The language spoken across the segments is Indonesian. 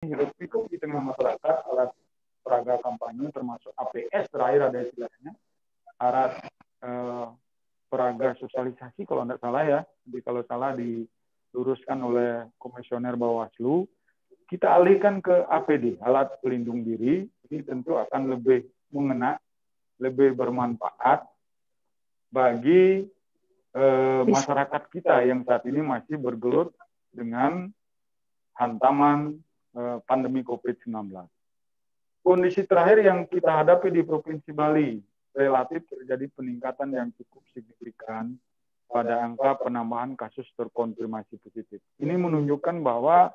hidup pikuk di tengah masyarakat, alat peraga kampanye termasuk APS terakhir ada istilahnya, alat peraga sosialisasi kalau tidak salah ya, jadi kalau salah diluruskan oleh komisioner Bawaslu, kita alihkan ke APD, alat pelindung diri, ini tentu akan lebih mengena, lebih bermanfaat bagi masyarakat kita yang saat ini masih bergelut dengan hantaman pandemi COVID-19. Kondisi terakhir yang kita hadapi di Provinsi Bali, relatif terjadi peningkatan yang cukup signifikan pada angka penambahan kasus terkonfirmasi positif. Ini menunjukkan bahwa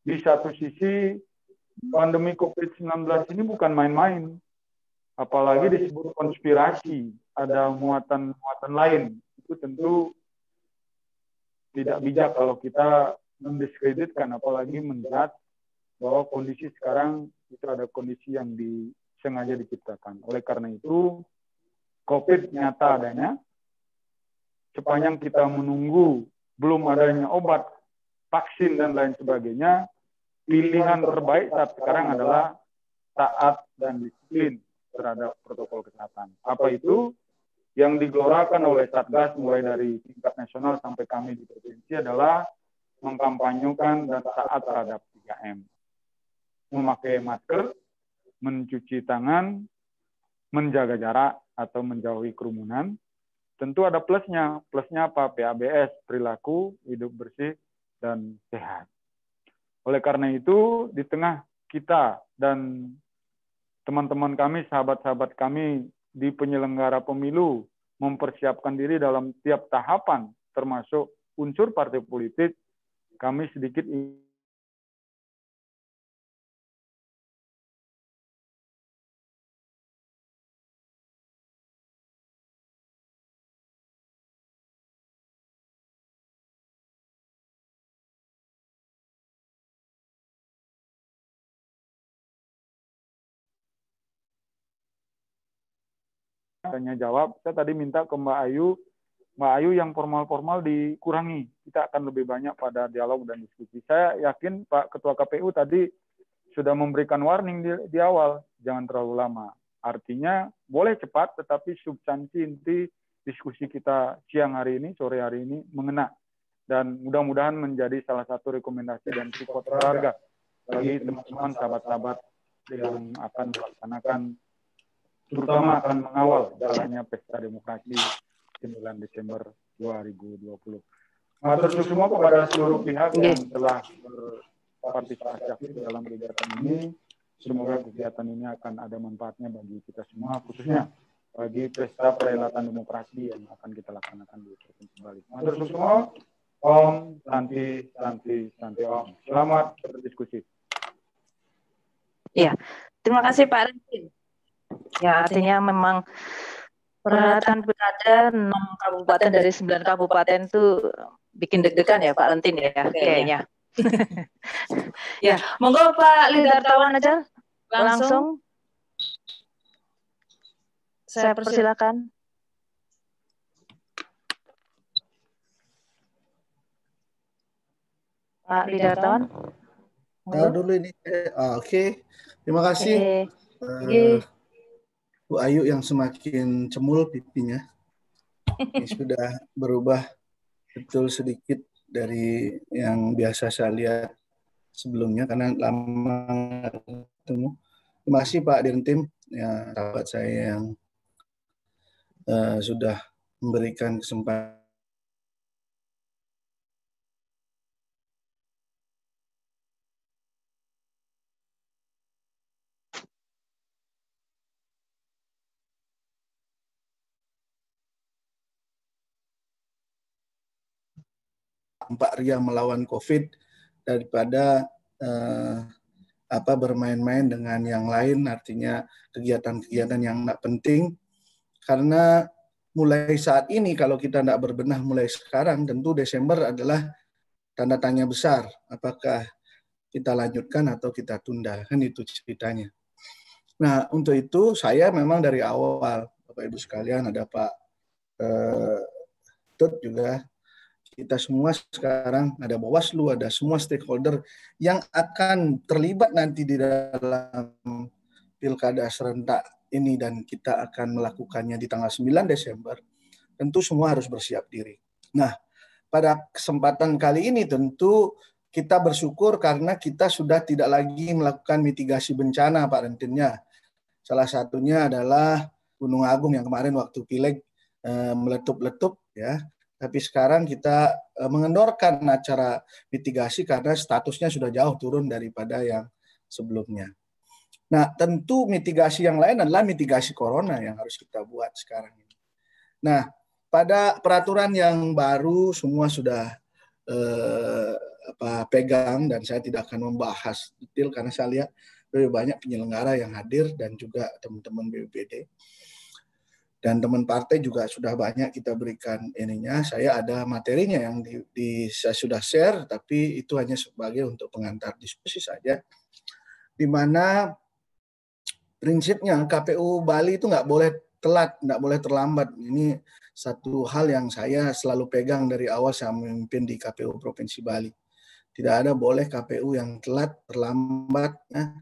di satu sisi pandemi COVID-19 ini bukan main-main, apalagi disebut konspirasi, ada muatan-muatan lain. Itu tentu tidak bijak kalau kita mendiskreditkan, apalagi melihat bahwa kondisi sekarang itu ada kondisi yang sengaja diciptakan. Oleh karena itu, COVID nyata adanya, sepanjang kita menunggu belum adanya obat, vaksin, dan lain sebagainya, pilihan terbaik saat sekarang adalah taat dan disiplin terhadap protokol kesehatan. Apa itu? Yang digelorakan oleh Satgas mulai dari tingkat nasional sampai kami di provinsi adalah mengkampanyekan dan taat terhadap 3M. Memakai masker, mencuci tangan, menjaga jarak atau menjauhi kerumunan. Tentu ada plusnya. Plusnya apa? PABS, perilaku hidup bersih dan sehat. Oleh karena itu, di tengah kita dan teman-teman kami, sahabat-sahabat kami di penyelenggara pemilu mempersiapkan diri dalam tiap tahapan, termasuk unsur partai politik, kami sedikit tanya jawab. Saya tadi minta ke Mbak Ayu yang formal-formal dikurangi. Kita akan lebih banyak pada dialog dan diskusi. Saya yakin Pak Ketua KPU tadi sudah memberikan warning di awal, jangan terlalu lama. Artinya boleh cepat, tetapi substansi inti diskusi kita siang hari ini, sore hari ini mengena. Dan mudah-mudahan menjadi salah satu rekomendasi dan support berharga bagi teman-teman sahabat-sahabat yang akan melaksanakan, terutama akan mengawal jalannya pesta demokrasi 9 Desember 2020. Matur suwun semua kepada seluruh pihak yang telah berpartisipasi aktif dalam kegiatan ini. Semoga kegiatan ini akan ada manfaatnya bagi kita semua, khususnya bagi pesta perhelatan demokrasi yang akan kita laksanakan di Provinsi Bali. Matur suwun semua. Om Santi Santi Santi Om. Selamat berdiskusi. Ya, terima kasih Pak Rentin. Ya, artinya memang perhelatan pilkada 6 kabupaten dari 9 kabupaten itu bikin deg-degan ya Pak Rentin ya, kayaknya. Ya, monggo Pak Lidartawan aja langsung. Saya persilakan. Pak Lidartawan. Dulu ini. Oke. Terima kasih. Bu Ayu yang semakin cemul pipinya. Ini sudah berubah betul sedikit dari yang biasa saya lihat sebelumnya karena lama ketemu. Terima kasih Pak Dirtim, ya, sahabat saya yang sudah memberikan kesempatan Pak Ria melawan COVID daripada bermain-main dengan yang lain, artinya kegiatan-kegiatan yang tidak penting. Karena mulai saat ini kalau kita tidak berbenah mulai sekarang, tentu Desember adalah tanda tanya besar. Apakah kita lanjutkan atau kita tunda, kan itu ceritanya. Nah, untuk itu saya memang dari awal, Bapak Ibu sekalian, ada Pak Tut juga, kita semua sekarang ada Bawaslu, ada semua stakeholder yang akan terlibat nanti di dalam pilkada serentak ini dan kita akan melakukannya di tanggal 9 Desember, tentu semua harus bersiap diri. Nah, pada kesempatan kali ini tentu kita bersyukur karena kita sudah tidak lagi melakukan mitigasi bencana, Pak Rentinnya. Salah satunya adalah Gunung Agung yang kemarin waktu pileg meletup-letup ya. Tapi sekarang kita mengendorkan acara mitigasi karena statusnya sudah jauh turun daripada yang sebelumnya. Nah, tentu mitigasi yang lain adalah mitigasi corona yang harus kita buat sekarang ini. Nah, pada peraturan yang baru semua sudah pegang dan saya tidak akan membahas detail karena saya lihat lebih banyak penyelenggara yang hadir dan juga teman-teman BPBD. Dan teman partai juga sudah banyak kita berikan ininya. Saya ada materinya yang saya sudah share, tapi itu hanya sebagai untuk pengantar diskusi saja. Di mana prinsipnya KPU Bali itu nggak boleh telat, nggak boleh terlambat. Ini satu hal yang saya selalu pegang dari awal saya memimpin di KPU Provinsi Bali. Tidak ada boleh KPU yang telat, terlambat. Ya.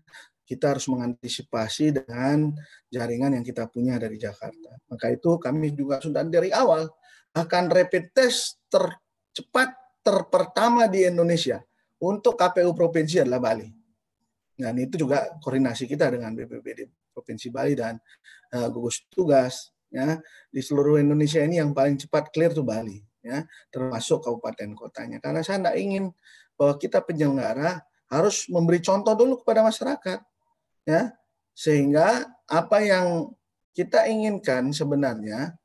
Kita harus mengantisipasi dengan jaringan yang kita punya dari Jakarta. Maka itu kami juga sudah dari awal akan rapid test tercepat terpertama di Indonesia untuk KPU Provinsi adalah Bali. Dan itu juga koordinasi kita dengan BPBD Provinsi Bali dan gugus tugas. Ya, di seluruh Indonesia ini yang paling cepat clear itu Bali. Ya, termasuk kabupaten kotanya. Karena saya tidak ingin bahwa kita penyelenggara harus memberi contoh dulu kepada masyarakat. Ya, sehingga apa yang kita inginkan sebenarnya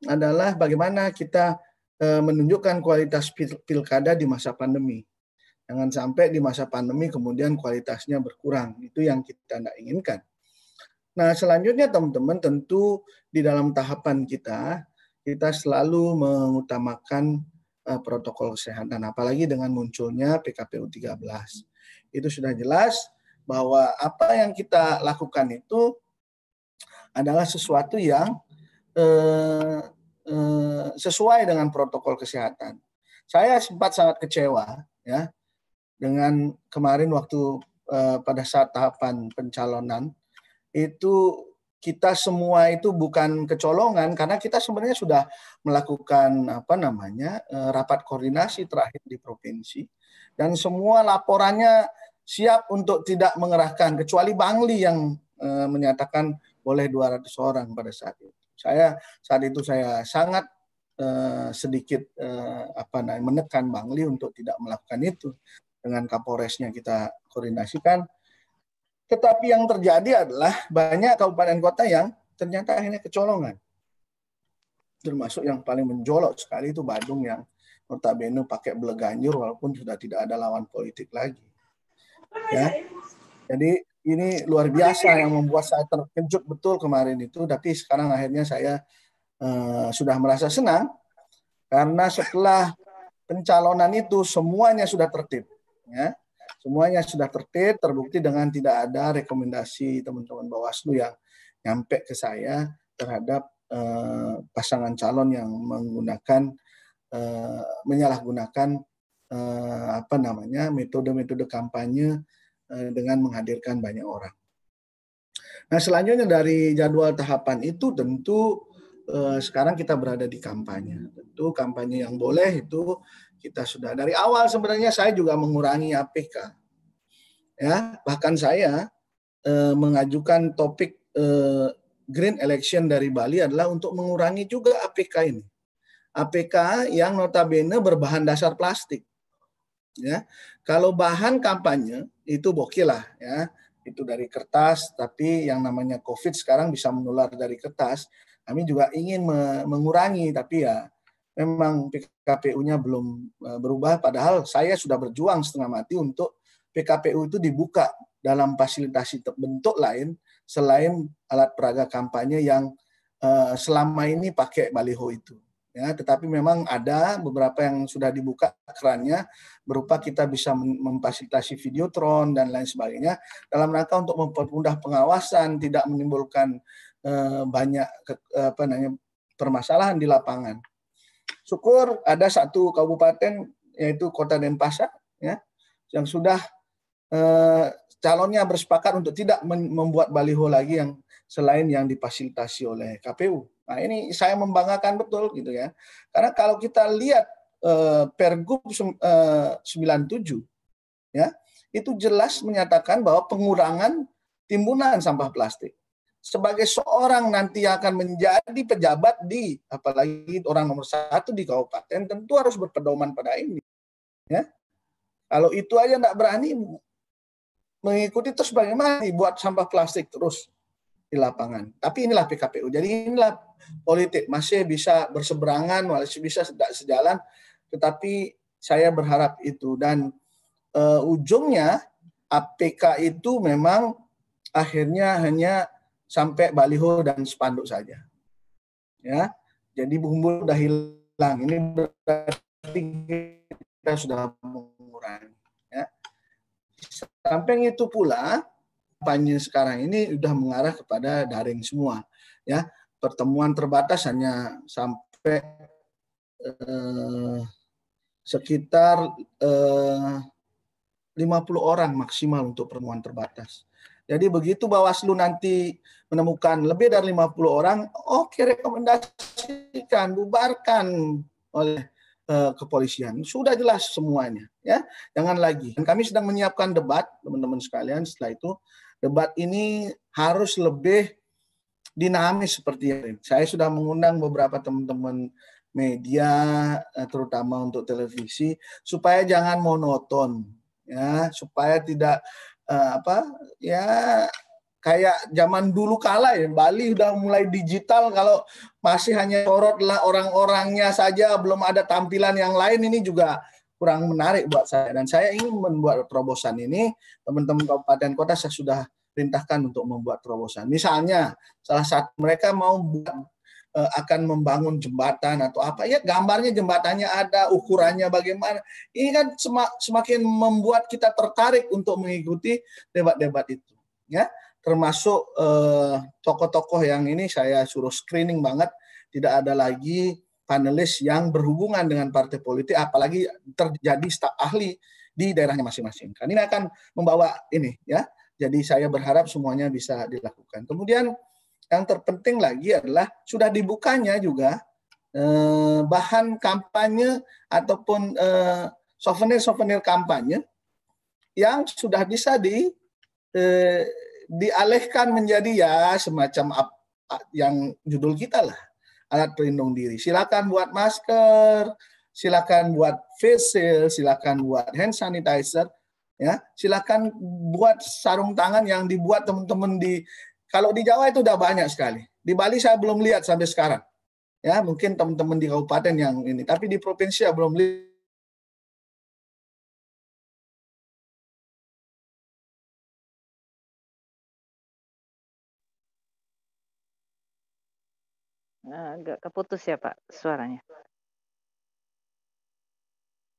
adalah bagaimana kita menunjukkan kualitas pilkada di masa pandemi. Jangan sampai di masa pandemi kemudian kualitasnya berkurang. Itu yang kita tidak inginkan. Nah, selanjutnya teman-teman tentu di dalam tahapan kita selalu mengutamakan protokol kesehatan. Apalagi dengan munculnya PKPU 13. Itu sudah jelas bahwa apa yang kita lakukan itu adalah sesuatu yang sesuai dengan protokol kesehatan. Saya sempat sangat kecewa ya dengan kemarin waktu pada saat tahapan pencalonan itu kita semua itu bukan kecolongan karena kita sebenarnya sudah melakukan rapat koordinasi terakhir di provinsi dan semua laporannya siap untuk tidak mengerahkan kecuali Bangli yang menyatakan boleh 200 orang pada saat itu. Saat itu saya sangat sedikit menekan Bangli untuk tidak melakukan itu. Dengan Kapolresnya kita koordinasikan. Tetapi yang terjadi adalah banyak kabupaten kota yang ternyata akhirnya kecolongan. Termasuk yang paling menjolok sekali itu Badung yang notabene pakai beleganjur walaupun sudah tidak ada lawan politik lagi. Ya, jadi ini luar biasa yang membuat saya terkejut betul kemarin itu. Tapi sekarang akhirnya saya sudah merasa senang karena setelah pencalonan itu semuanya sudah tertib. Ya, semuanya sudah tertib, terbukti dengan tidak ada rekomendasi teman-teman Bawaslu yang nyampe ke saya terhadap pasangan calon yang menggunakan menyalahgunakan metode-metode kampanye dengan menghadirkan banyak orang. Nah, selanjutnya dari jadwal tahapan itu tentu sekarang kita berada di kampanye. Tentu kampanye yang boleh itu kita sudah dari awal sebenarnya saya juga mengurangi APK. Ya, bahkan saya mengajukan topik Green Election dari Bali adalah untuk mengurangi juga APK ini. APK yang notabene berbahan dasar plastik. Ya, kalau bahan kampanye itu bokeh lah ya, itu dari kertas, tapi yang namanya COVID sekarang bisa menular dari kertas. Kami juga ingin mengurangi, tapi ya memang PKPU-nya belum berubah. Padahal saya sudah berjuang setengah mati untuk PKPU itu dibuka dalam fasilitasi bentuk lain selain alat peraga kampanye yang selama ini pakai baliho itu. Ya, tetapi memang ada beberapa yang sudah dibuka kerannya berupa kita bisa memfasilitasi videotron dan lain sebagainya dalam rangka untuk mempermudah pengawasan, tidak menimbulkan banyak permasalahan di lapangan. syukur ada satu kabupaten yaitu Kota Denpasar ya yang sudah calonnya bersepakat untuk tidak membuat baliho lagi yang selain yang difasilitasi oleh KPU. Nah, ini saya membanggakan betul gitu ya. Karena kalau kita lihat Pergub 97 ya, itu jelas menyatakan bahwa pengurangan timbunan sampah plastik. Sebagai seorang nanti yang akan menjadi pejabat di, apalagi orang nomor 1 di kabupaten, tentu harus berpedoman pada ini. Ya, kalau itu aja nggak berani mengikuti, terus bagaimana buat sampah plastik terus di lapangan. Tapi inilah PKPU. Jadi inilah politik, masih bisa berseberangan, masih bisa tidak sejalan, tetapi saya berharap itu. Dan ujungnya APK itu memang akhirnya hanya sampai baliho dan spanduk saja. Ya, jadi bumbu udah hilang. Ini berarti kita sudah mengurangi. Ya. Samping itu pula, kampanye sekarang ini sudah mengarah kepada daring semua. Ya, pertemuan terbatas hanya sampai sekitar 50 orang maksimal untuk pertemuan terbatas. Jadi begitu Bawaslu nanti menemukan lebih dari 50 orang, oke, rekomendasikan, bubarkan oleh kepolisian. Sudah jelas semuanya, ya. Jangan lagi. Dan kami sedang menyiapkan debat, teman-teman sekalian. Setelah itu, debat ini harus lebih dinamis seperti ini. Saya sudah mengundang beberapa teman-teman media, terutama untuk televisi, supaya jangan monoton, ya, supaya tidak kayak zaman dulu kala ya. Bali udah mulai digital, kalau masih hanya sorotlah orang-orangnya saja, belum ada tampilan yang lain, ini juga kurang menarik buat saya. Dan saya ingin membuat terobosan ini, teman-teman kabupaten kota saya sudah perintahkan untuk membuat terobosan. Misalnya salah satu mereka mau akan membangun jembatan atau apa, ya gambarnya jembatannya ada, ukurannya bagaimana. Ini kan semakin membuat kita tertarik untuk mengikuti debat-debat itu, ya. Termasuk tokoh-tokoh yang ini saya suruh screening banget, tidak ada lagi panelis yang berhubungan dengan partai politik, apalagi terjadi staf ahli di daerahnya masing-masing. Kan ini akan membawa ini, ya. Jadi saya berharap semuanya bisa dilakukan. Kemudian yang terpenting lagi adalah sudah dibukanya juga bahan kampanye ataupun souvenir kampanye yang sudah bisa dialihkan menjadi ya semacam yang judul kita lah, alat pelindung diri. Silakan buat masker, silakan buat face shield, silakan buat hand sanitizer, ya, silakan buat sarung tangan yang dibuat teman-teman kalau di Jawa itu udah banyak sekali. Di Bali saya belum lihat sampai sekarang. Ya, mungkin teman-teman di kabupaten yang ini, tapi di provinsi saya belum lihat. Nah, agak keputus ya Pak suaranya.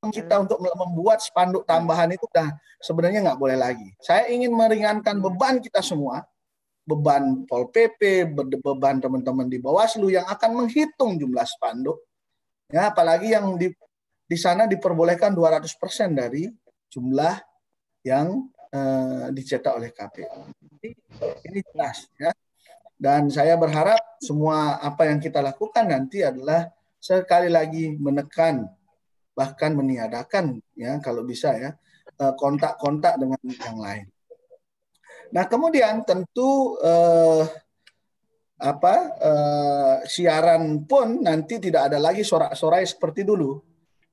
Kita untuk membuat spanduk tambahan itu udah sebenarnya nggak boleh lagi. Saya ingin meringankan beban kita semua, beban Pol PP, beban teman-teman di Bawaslu yang akan menghitung jumlah spanduk. Ya, apalagi yang di sana diperbolehkan 200% dari jumlah yang dicetak oleh KPU. Ini jelas, ya. Dan saya berharap semua apa yang kita lakukan nanti adalah sekali lagi menekan, bahkan meniadakan, ya kalau bisa ya, kontak-kontak dengan yang lain. Nah, kemudian tentu siaran pun nanti tidak ada lagi sorak-sorai seperti dulu.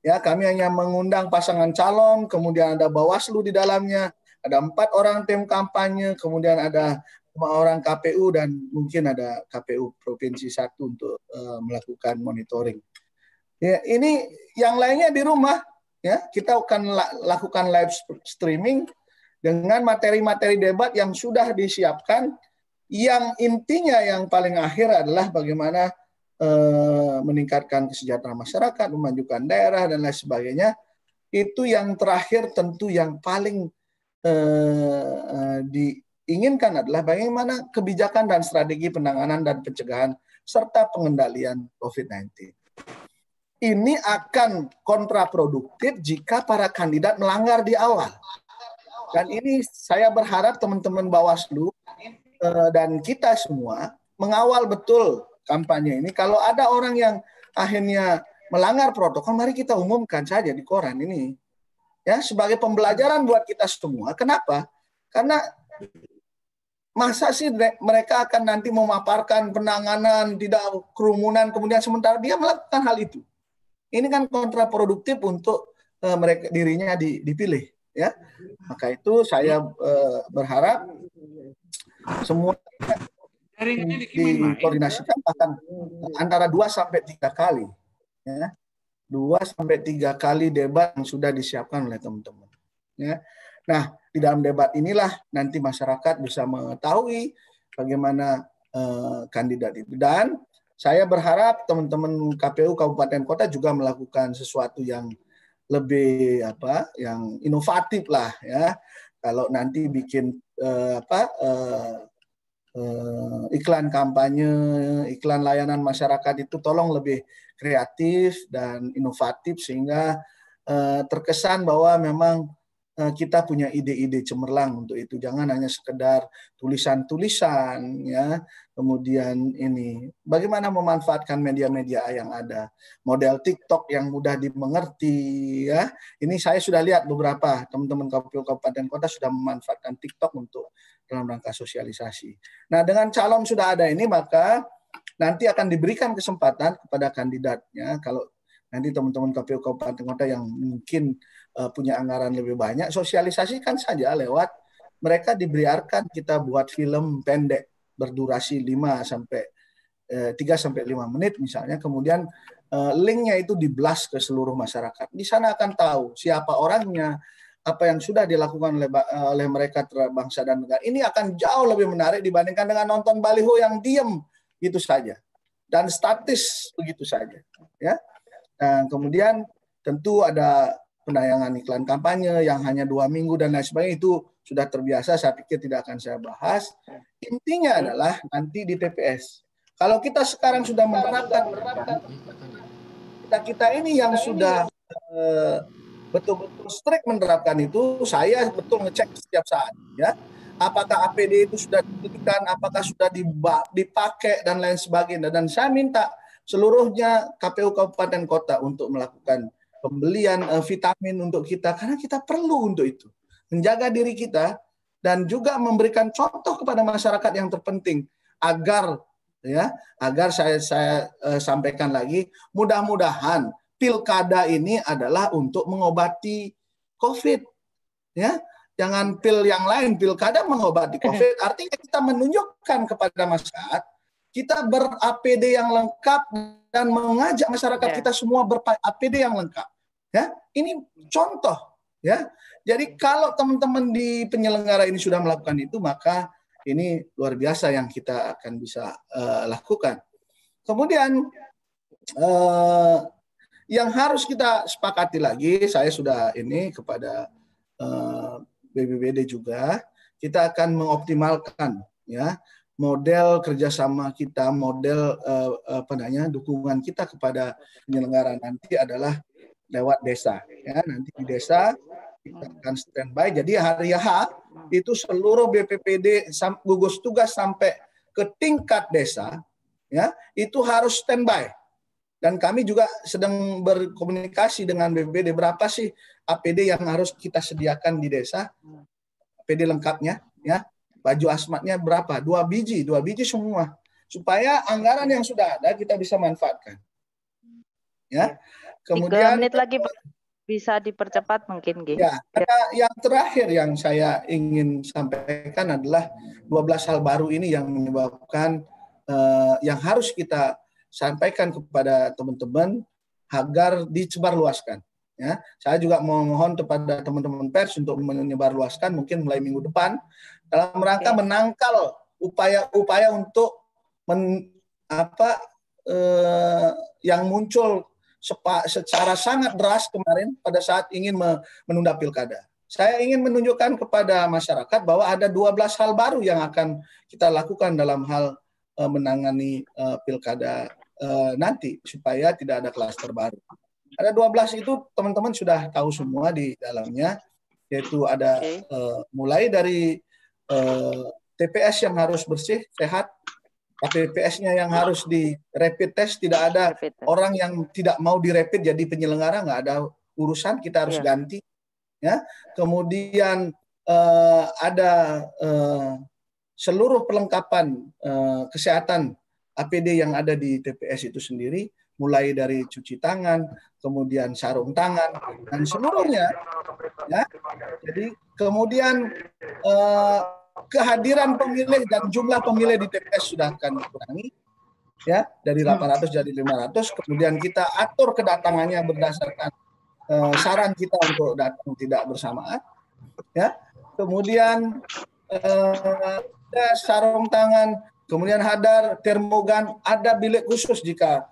Ya, kami hanya mengundang pasangan calon, kemudian ada Bawaslu di dalamnya, ada 4 orang tim kampanye, kemudian ada 5 orang KPU dan mungkin ada KPU Provinsi 1 untuk melakukan monitoring. Ya, ini yang lainnya di rumah, ya kita akan lakukan live streaming dengan materi-materi debat yang sudah disiapkan, yang intinya yang paling akhir adalah bagaimana meningkatkan kesejahteraan masyarakat, memajukan daerah dan lain sebagainya. Itu yang terakhir tentu yang paling diinginkan adalah bagaimana kebijakan dan strategi penanganan dan pencegahan serta pengendalian COVID-19. ini akan kontraproduktif jika para kandidat melanggar di awal. Dan ini saya berharap teman-teman Bawaslu dan kita semua mengawal betul kampanye ini. Kalau ada orang yang akhirnya melanggar protokol, mari kita umumkan saja di koran ini. Ya, sebagai pembelajaran buat kita semua. Kenapa? Karena masa sih mereka akan nanti memaparkan penanganan, tidak kerumunan, kemudian sementara dia melakukan hal itu. Ini kan kontraproduktif untuk mereka dirinya dipilih, ya. Maka itu saya berharap semua dikoordinasikan bahkan antara 2 sampai 3 kali, ya. 2 sampai 3 kali debat yang sudah disiapkan oleh teman-teman, ya. Nah, di dalam debat inilah nanti masyarakat bisa mengetahui bagaimana kandidat itu. Dan saya berharap teman-teman KPU Kabupaten Kota juga melakukan sesuatu yang lebih yang inovatif lah, ya. Kalau nanti bikin iklan kampanye, iklan layanan masyarakat itu tolong lebih kreatif dan inovatif sehingga terkesan bahwa memang kita punya ide-ide cemerlang untuk itu. Jangan hanya sekedar tulisan-tulisan, ya. Kemudian ini bagaimana memanfaatkan media-media yang ada. Model TikTok yang mudah dimengerti, ya. Ini saya sudah lihat beberapa teman-teman KPU Kabupaten Kota sudah memanfaatkan TikTok untuk dalam rangka sosialisasi. Nah, dengan calon sudah ada ini, maka nanti akan diberikan kesempatan kepada kandidatnya. Kalau nanti teman-teman KPU Kabupaten Kota yang mungkin punya anggaran lebih banyak, sosialisasikan saja lewat mereka dibiarkan kita buat film pendek berdurasi 3 sampai 5 menit misalnya, kemudian linknya itu di-blast ke seluruh masyarakat. Di sana akan tahu siapa orangnya, apa yang sudah dilakukan oleh mereka terhadap bangsa dan negara. Ini akan jauh lebih menarik dibandingkan dengan nonton baliho yang diem gitu saja dan statis begitu saja, ya. Dan kemudian tentu ada penayangan iklan kampanye yang hanya 2 minggu dan lain sebagainya, itu sudah terbiasa, saya pikir tidak akan saya bahas. Intinya adalah nanti di TPS. Kalau kita sekarang sudah menerapkan, kita ini yang sudah betul-betul strict menerapkan itu, saya betul ngecek setiap saat, ya. Apakah APD itu sudah diberikan, apakah sudah dipakai dan lain sebagainya. Dan saya minta seluruhnya KPU Kabupaten Kota untuk melakukan pembelian vitamin untuk kita, karena kita perlu untuk itu, menjaga diri kita dan juga memberikan contoh kepada masyarakat yang terpenting agar saya sampaikan lagi, mudah-mudahan pilkada ini adalah untuk mengobati COVID, ya. Jangan pil yang lain, pilkada mengobati COVID. Artinya kita menunjukkan kepada masyarakat kita ber-APD yang lengkap dan mengajak masyarakat kita semua ber-APD yang lengkap. Ya, ini contoh, ya. Jadi kalau teman-teman di penyelenggara ini sudah melakukan itu, maka ini luar biasa yang kita akan bisa lakukan. Kemudian yang harus kita sepakati lagi, saya sudah ini kepada BPBD juga, kita akan mengoptimalkan, ya, model kerjasama kita, model dukungan kita kepada penyelenggara nanti adalah lewat desa, ya. Nanti di desa kita akan standby. Jadi hari H itu seluruh BPPD gugus tugas sampai ke tingkat desa, ya, itu harus standby. Dan kami juga sedang berkomunikasi dengan BPBD, berapa sih APD yang harus kita sediakan di desa, APD lengkapnya, ya, baju asmatnya berapa, 2 biji semua, supaya anggaran yang sudah ada kita bisa manfaatkan, ya. Kemudian 3 menit lagi bisa dipercepat mungkin, G. Ya, yang terakhir yang saya ingin sampaikan adalah 12 hal baru ini yang menyebabkan yang harus kita sampaikan kepada teman-teman agar disebarluaskan. Ya, saya juga mohon kepada teman-teman pers untuk menyebarluaskan mungkin mulai minggu depan dalam rangka menangkal upaya-upaya untuk yang muncul secara sangat deras kemarin pada saat ingin menunda pilkada. Saya ingin menunjukkan kepada masyarakat bahwa ada 12 hal baru yang akan kita lakukan dalam hal menangani pilkada nanti supaya tidak ada klaster baru. Ada 12 itu teman-teman sudah tahu semua di dalamnya, yaitu ada mulai dari TPS yang harus bersih, sehat, KPPS-nya yang harus di rapid test, tidak ada orang yang tidak mau di rapid jadi penyelenggara, nggak ada urusan, kita harus ganti. Ya, kemudian ada seluruh perlengkapan kesehatan APD yang ada di TPS itu sendiri, mulai dari cuci tangan, kemudian sarung tangan dan seluruhnya. Ya, jadi kemudian kehadiran pemilih dan jumlah pemilih di TPS sudah akan dikurangi, ya, dari 800 jadi 500. Kemudian kita atur kedatangannya berdasarkan saran kita untuk datang tidak bersamaan, ya. Kemudian ada sarung tangan, kemudian hadar, termogan, ada bilik khusus jika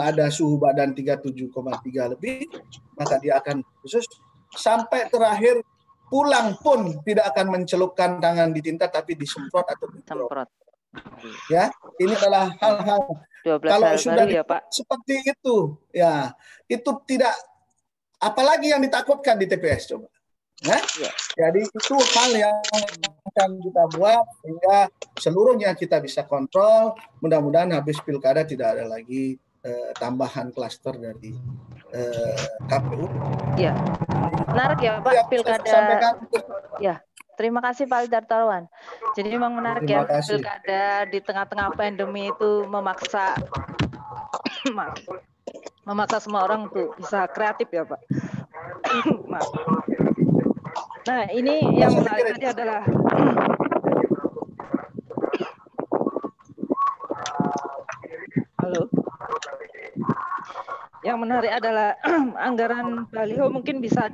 ada suhu badan 37,3 lebih, maka dia akan khusus. Sampai terakhir pulang pun tidak akan mencelupkan tangan di tinta, tapi disemprot atau disemprot. Ya, ini adalah hal-hal kalau sudah ya, Pak, seperti itu, ya itu tidak, apalagi yang ditakutkan di TPS coba. Nah, jadi itu hal yang akan kita buat sehingga seluruhnya kita bisa kontrol. Mudah-mudahan habis pilkada tidak ada lagi tambahan klaster dari KPU. Ya, menarik ya Pak, pilkada. Ya, terima kasih Pak Dartawan. Jadi memang menarik ya, pilkada di tengah-tengah pandemi itu memaksa semua orang untuk bisa kreatif ya Pak. Nah, ini yang menarik tadi adalah yang menarik adalah anggaran baliho mungkin bisa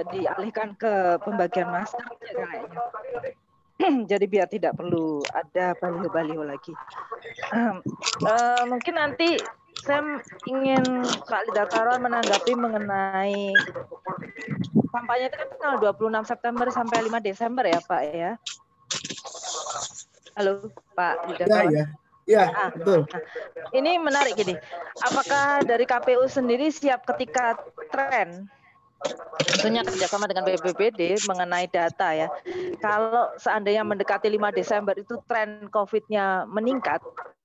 dialihkan ke pembagian masker kayaknya. Jadi biar tidak perlu ada baliho-baliho lagi. Mungkin nanti saya ingin Pak Dartawan menanggapi mengenai kampanye itu kan tanggal 26 September sampai 5 Desember ya Pak ya. Halo Pak Dartawan. Ya, betul. Ini menarik gini. Apakah dari KPU sendiri siap ketika tren, tentunya kerjasama dengan BPBD mengenai data ya. Kalau seandainya mendekati 5 Desember itu tren COVID-nya meningkat,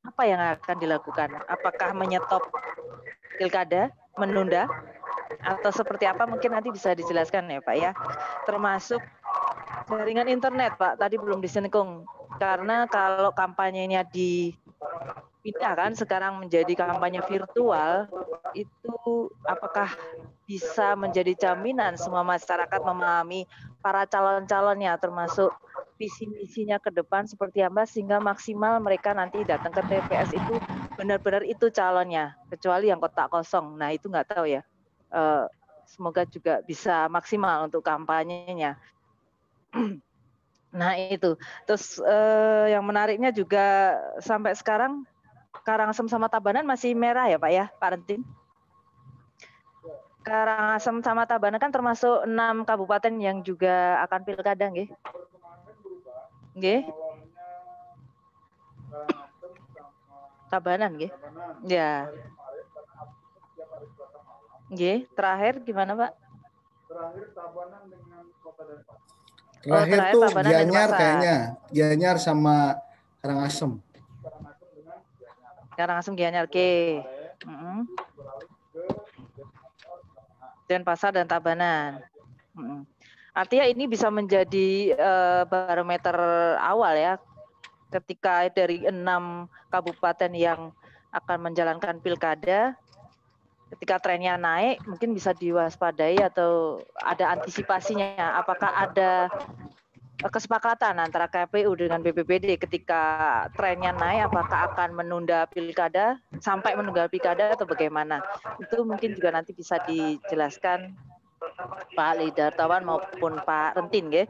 apa yang akan dilakukan? Apakah menyetop pilkada, menunda, atau seperti apa? Mungkin nanti bisa dijelaskan ya Pak ya. Termasuk jaringan internet Pak, tadi belum disinggung. Karena kalau kampanyenya dipindahkan sekarang menjadi kampanye virtual, itu apakah bisa menjadi jaminan semua masyarakat memahami para calon-calonnya, termasuk visi misinya ke depan seperti apa, sehingga maksimal mereka nanti datang ke TPS itu benar-benar itu calonnya, kecuali yang kotak kosong. Nah itu nggak tahu ya. Semoga juga bisa maksimal untuk kampanyenya. Nah itu, terus yang menariknya juga sampai sekarang Karangasem sama Tabanan masih merah ya Pak ya, Pak Rentin? Karangasem sama Tabanan kan termasuk 6 kabupaten yang juga akan pilkada, nggih? Nggih? Tabanan, nggih? Ya. Nggih, terakhir gimana Pak? Terakhir Tabanan dengan Kota Denpasar. Terakhir tuh Gianyar kayaknya, Gianyar sama Karangasem. Karangasem Gianyar, oke. Denpasar dan Tabanan. Artinya ini bisa menjadi barometer awal ya, ketika dari 6 kabupaten yang akan menjalankan pilkada, ketika trennya naik, mungkin bisa diwaspadai atau ada antisipasinya. Apakah ada kesepakatan antara KPU dengan BPBD ketika trennya naik, apakah akan menunda pilkada sampai menunda pilkada atau bagaimana? Itu mungkin juga nanti bisa dijelaskan Pak Dartawan maupun Pak Rentin, ya.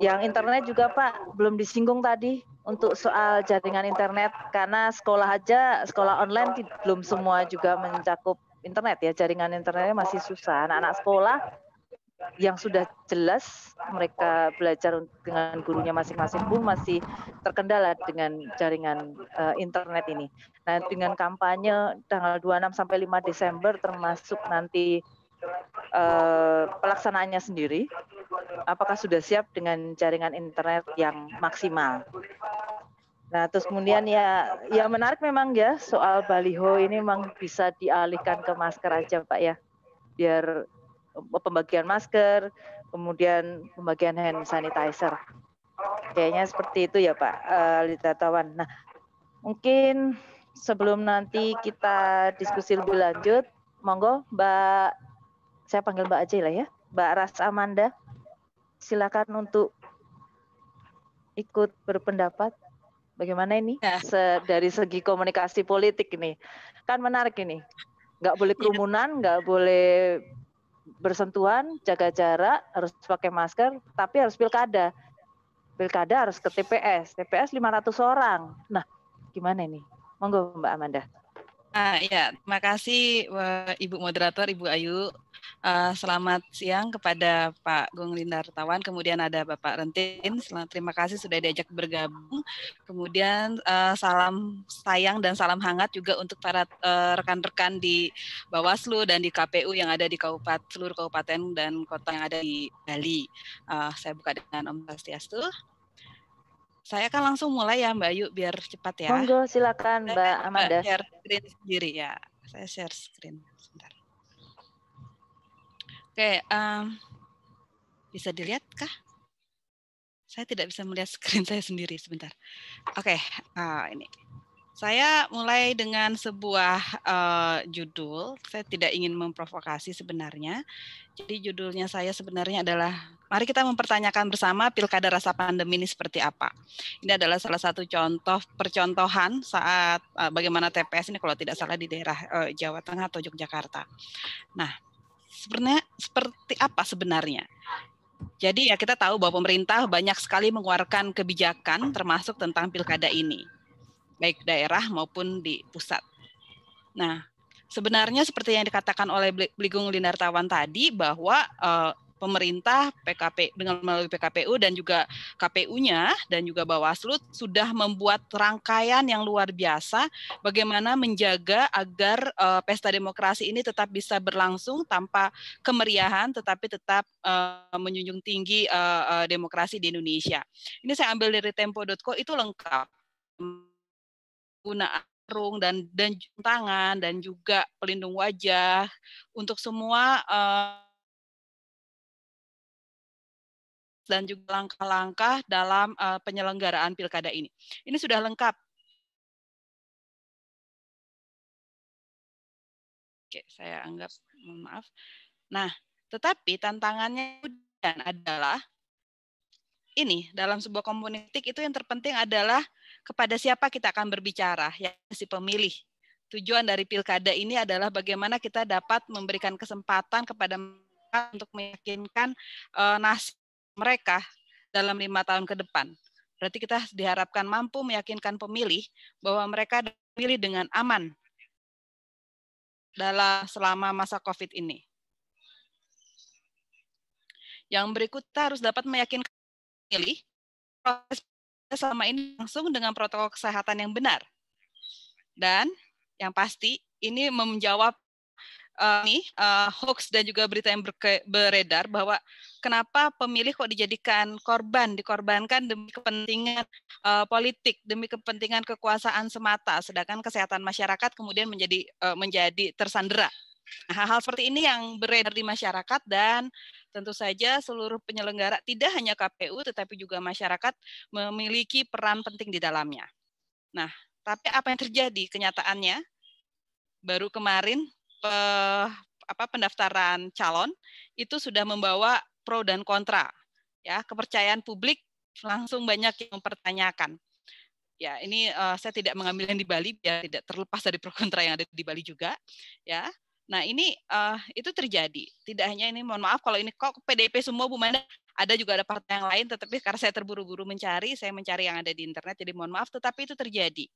Yang internet juga Pak belum disinggung tadi untuk soal jaringan internet, karena sekolah online belum semua juga mencakup internet ya, jaringan internetnya masih susah. Anak-anak sekolah yang sudah jelas mereka belajar dengan gurunya masing-masing pun masih terkendala dengan jaringan internet ini. Nah, dengan kampanye tanggal 26 sampai 5 Desember termasuk nanti pelaksanaannya sendiri, apakah sudah siap dengan jaringan internet yang maksimal? Nah, terus kemudian ya menarik memang ya soal baliho ini memang bisa dialihkan ke masker aja Pak ya, biar pembagian masker, kemudian pembagian hand sanitizer. Kayaknya seperti itu ya Pak Lidatawan. Nah, mungkin sebelum nanti kita diskusi lebih lanjut, monggo Mbak, saya panggil Mbak aja lah ya, Mbak Ras Amanda, silakan untuk ikut berpendapat. Bagaimana ini dari segi komunikasi politik ini? Kan menarik ini. Nggak boleh kerumunan, nggak boleh bersentuhan, jaga jarak, harus pakai masker, tapi harus pilkada. Pilkada harus ke TPS 500 orang. Nah, gimana ini? Monggo Mbak Amanda. Ya, terima kasih Ibu Moderator, Ibu Ayu. Selamat siang kepada Pak Gung Lindartawan, kemudian ada Bapak Rentin. Terima kasih sudah diajak bergabung. Kemudian salam sayang dan salam hangat juga untuk para rekan-rekan di Bawaslu dan di KPU yang ada di seluruh kabupaten dan kota yang ada di Bali. Saya buka dengan Om Swastiastu. Saya akan langsung mulai ya Mbak Ayu biar cepat ya. Monggo silakan Mbak Amanda. Share screen sendiri ya. Saya share screen sebentar. Oke, bisa dilihat kah? Saya tidak bisa melihat screen saya sendiri sebentar. Oke, ini. Saya mulai dengan sebuah judul. Saya tidak ingin memprovokasi sebenarnya. Jadi judulnya saya sebenarnya adalah mari kita mempertanyakan bersama pilkada rasa pandemi ini seperti apa. Ini adalah salah satu contoh percontohan saat bagaimana TPS ini kalau tidak salah di daerah Jawa Tengah atau Yogyakarta. Nah, sebenarnya seperti apa sebenarnya? Jadi ya kita tahu bahwa pemerintah banyak sekali mengeluarkan kebijakan termasuk tentang pilkada ini. Baik daerah maupun di pusat. Nah, sebenarnya seperti yang dikatakan oleh Gung Lindartawan tadi bahwa pemerintah dengan melalui PKPU dan juga KPU-nya dan juga Bawaslu sudah membuat rangkaian yang luar biasa bagaimana menjaga agar pesta demokrasi ini tetap bisa berlangsung tanpa kemeriahan tetapi tetap menjunjung tinggi demokrasi di Indonesia. Ini saya ambil dari tempo.co, itu lengkap. Guna sarung dan tangan dan juga pelindung wajah untuk semua dan juga langkah-langkah dalam penyelenggaraan pilkada ini. Ini sudah lengkap. Oke, saya anggap, mohon maaf. Nah, tetapi tantangannya adalah ini dalam sebuah komunitik itu yang terpenting adalah kepada siapa kita akan berbicara, ya si pemilih. Tujuan dari pilkada ini adalah bagaimana kita dapat memberikan kesempatan kepada mereka untuk meyakinkan nasib mereka dalam 5 tahun ke depan. Berarti kita diharapkan mampu meyakinkan pemilih bahwa mereka memilih dengan aman selama masa COVID ini. Yang berikut kita harus dapat meyakinkan pemilih proses selama ini langsung dengan protokol kesehatan yang benar. Dan yang pasti ini menjawab hoax dan juga berita yang beredar bahwa kenapa pemilih kok dijadikan dikorbankan demi kepentingan politik, demi kepentingan kekuasaan semata, sedangkan kesehatan masyarakat kemudian menjadi tersandera. Nah, hal-hal seperti ini yang beredar di masyarakat dan tentu saja seluruh penyelenggara, tidak hanya KPU, tetapi juga masyarakat memiliki peran penting di dalamnya. Nah, tapi apa yang terjadi kenyataannya? Baru kemarin pendaftaran calon itu sudah membawa pro dan kontra. Ya, kepercayaan publik langsung banyak yang mempertanyakan. Ya, ini saya tidak mengambil yang di Bali, biar tidak terlepas dari pro kontra yang ada di Bali juga. Ya. Nah, ini itu terjadi. Tidak hanya ini, mohon maaf kalau ini kok PDIP semua Bu Manda, ada juga ada partai yang lain, tetapi karena saya terburu-buru saya mencari yang ada di internet, jadi mohon maaf, tetapi itu terjadi.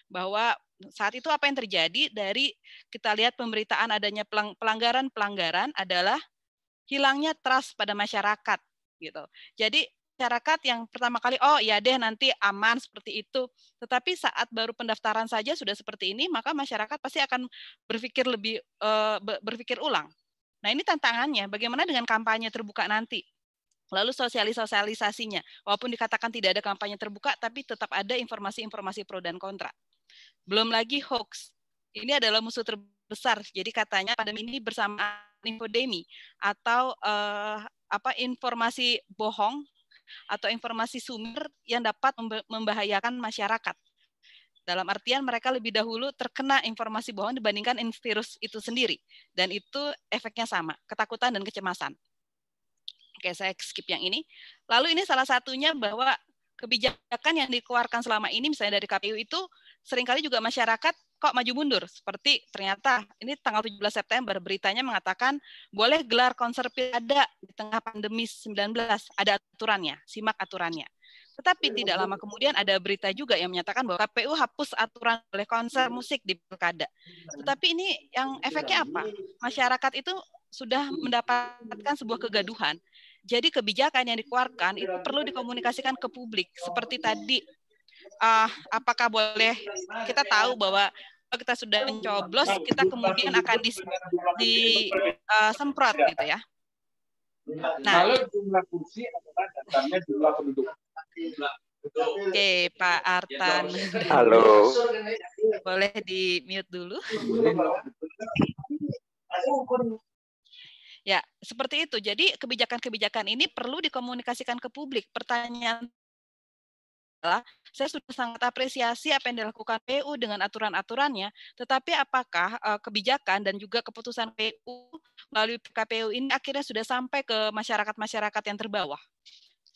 Bahwa saat itu apa yang terjadi dari kita lihat pemberitaan adanya pelanggaran adalah hilangnya trust pada masyarakat gitu. Jadi masyarakat yang pertama kali, oh ya deh nanti aman seperti itu. Tetapi saat baru pendaftaran saja sudah seperti ini, maka masyarakat pasti akan berpikir ulang. Nah ini tantangannya, bagaimana dengan kampanye terbuka nanti? Lalu sosialisasinya, walaupun dikatakan tidak ada kampanye terbuka, tapi tetap ada informasi-informasi pro dan kontra. Belum lagi hoax. Ini adalah musuh terbesar. Jadi katanya pandemi ini bersama infodemi atau informasi bohong atau informasi sumber yang dapat membahayakan masyarakat. Dalam artian mereka lebih dahulu terkena informasi bohong dibandingkan virus itu sendiri. Dan itu efeknya sama, ketakutan dan kecemasan. Oke, saya skip yang ini. Lalu ini salah satunya bahwa kebijakan yang dikeluarkan selama ini misalnya dari KPU itu seringkali juga masyarakat kok maju mundur. Seperti ternyata ini tanggal 17 September beritanya mengatakan boleh gelar konser pilkada di tengah pandemi 19. Ada aturannya, simak aturannya. Tetapi tidak lama kemudian ada berita juga yang menyatakan bahwa KPU hapus aturan boleh konser musik di pilkada. Tetapi ini yang efeknya apa? Masyarakat itu sudah mendapatkan sebuah kegaduhan. Jadi kebijakan yang dikeluarkan itu perlu dikomunikasikan ke publik. Seperti tadi, apakah boleh, kita tahu bahwa kalau kita sudah mencoblos, kita kemudian akan disemprot gitu ya. Nah, kalau jumlah kursi adalah datangnya jumlah penduduk. Oke, Pak Artan. Halo. Boleh di mute dulu. Ya, seperti itu. Jadi kebijakan-kebijakan ini perlu dikomunikasikan ke publik. Pertanyaan adalah, saya sudah sangat apresiasi apa yang dilakukan PU dengan aturan-aturannya, tetapi apakah kebijakan dan juga keputusan PU melalui KPU ini akhirnya sudah sampai ke masyarakat-masyarakat yang terbawah?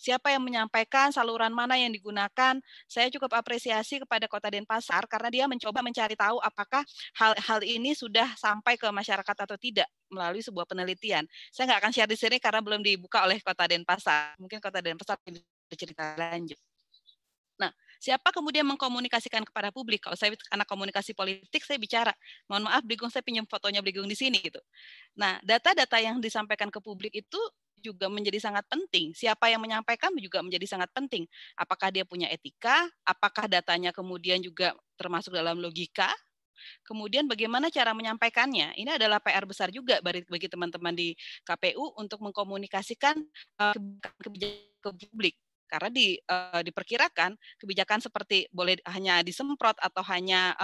Siapa yang menyampaikan, saluran mana yang digunakan? Saya cukup apresiasi kepada Kota Denpasar karena dia mencoba mencari tahu apakah hal ini sudah sampai ke masyarakat atau tidak melalui sebuah penelitian. Saya nggak akan share di sini karena belum dibuka oleh Kota Denpasar. Mungkin Kota Denpasar bercerita lanjut. Nah, siapa kemudian mengkomunikasikan kepada publik? Kalau saya anak komunikasi politik, saya bicara, mohon maaf, Brigong, saya pinjam fotonya Brigong di sini gitu. Nah, data-data yang disampaikan ke publik itu juga menjadi sangat penting. Siapa yang menyampaikan juga menjadi sangat penting. Apakah dia punya etika? Apakah datanya kemudian juga termasuk dalam logika? Kemudian bagaimana cara menyampaikannya? Ini adalah PR besar juga bagi teman-teman di KPU untuk mengkomunikasikan kebijakan ke publik. Karena diperkirakan kebijakan seperti boleh hanya disemprot atau hanya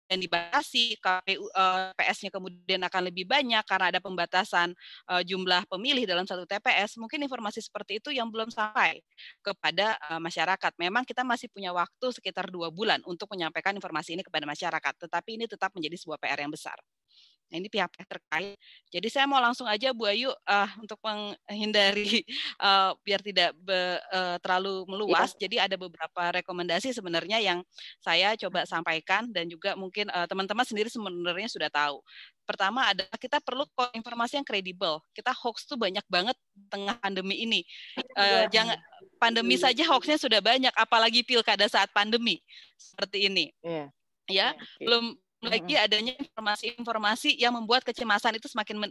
yang dibatasi, KPU PS-nya kemudian akan lebih banyak karena ada pembatasan jumlah pemilih dalam satu TPS. Mungkin informasi seperti itu yang belum sampai kepada masyarakat. Memang kita masih punya waktu sekitar 2 bulan untuk menyampaikan informasi ini kepada masyarakat, tetapi ini tetap menjadi sebuah PR yang besar. Nah, ini pihak terkait. Jadi saya mau langsung aja Bu Ayu untuk menghindari biar tidak terlalu meluas. Jadi ada beberapa rekomendasi sebenarnya yang saya coba sampaikan dan juga mungkin teman-teman sendiri sebenarnya sudah tahu. Pertama adalah kita perlu informasi yang kredibel. Kita hoax tuh banyak banget tengah pandemi ini. Jangan pandemi saja hoaxnya sudah banyak, apalagi pilkada saat pandemi seperti ini. Ya, belum lagi adanya informasi-informasi yang membuat kecemasan itu semakin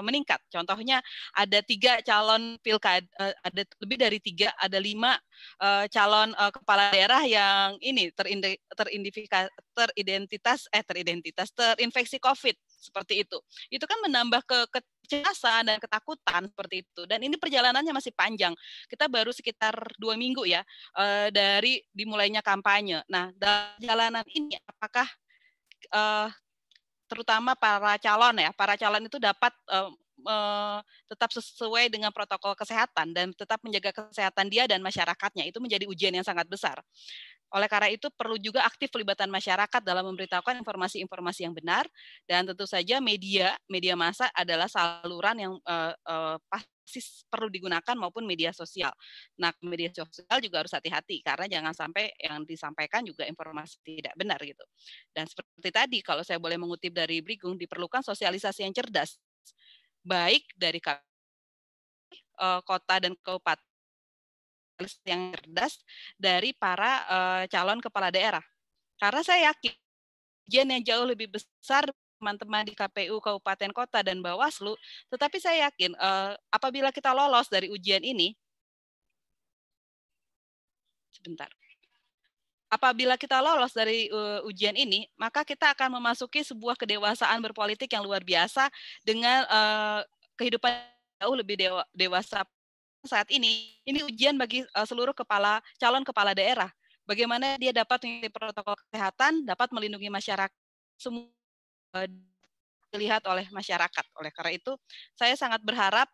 meningkat. Contohnya ada 3 calon pilkada, ada lebih dari 3, ada 5 calon kepala daerah yang ini terinfeksi COVID seperti itu. Itu kan menambah kecemasan dan ketakutan seperti itu. Dan ini perjalanannya masih panjang. Kita baru sekitar 2 minggu ya dari dimulainya kampanye. Nah, dalam perjalanan ini apakah terutama para calon itu dapat tetap sesuai dengan protokol kesehatan dan tetap menjaga kesehatan dia dan masyarakatnya, itu menjadi ujian yang sangat besar. Oleh karena itu perlu juga aktif pelibatan masyarakat dalam memberitahukan informasi-informasi yang benar, dan tentu saja media massa adalah saluran yang pasti perlu digunakan maupun media sosial. Nah, media sosial juga harus hati-hati karena jangan sampai yang disampaikan juga informasi tidak benar gitu. Dan seperti tadi kalau saya boleh mengutip dari Brigong, diperlukan sosialisasi yang cerdas baik dari kota dan kabupaten yang cerdas dari para calon kepala daerah. Karena saya yakin ujian yang jauh lebih besar teman-teman di KPU Kabupaten Kota dan Bawaslu, tetapi saya yakin apabila kita lolos dari ujian ini, sebentar. Apabila kita lolos dari ujian ini, maka kita akan memasuki sebuah kedewasaan berpolitik yang luar biasa dengan kehidupan jauh lebih dewasa saat ini. Ini ujian bagi seluruh calon kepala daerah. Bagaimana dia dapat mengikuti protokol kesehatan, dapat melindungi masyarakat, semua dilihat oleh masyarakat. Oleh karena itu, saya sangat berharap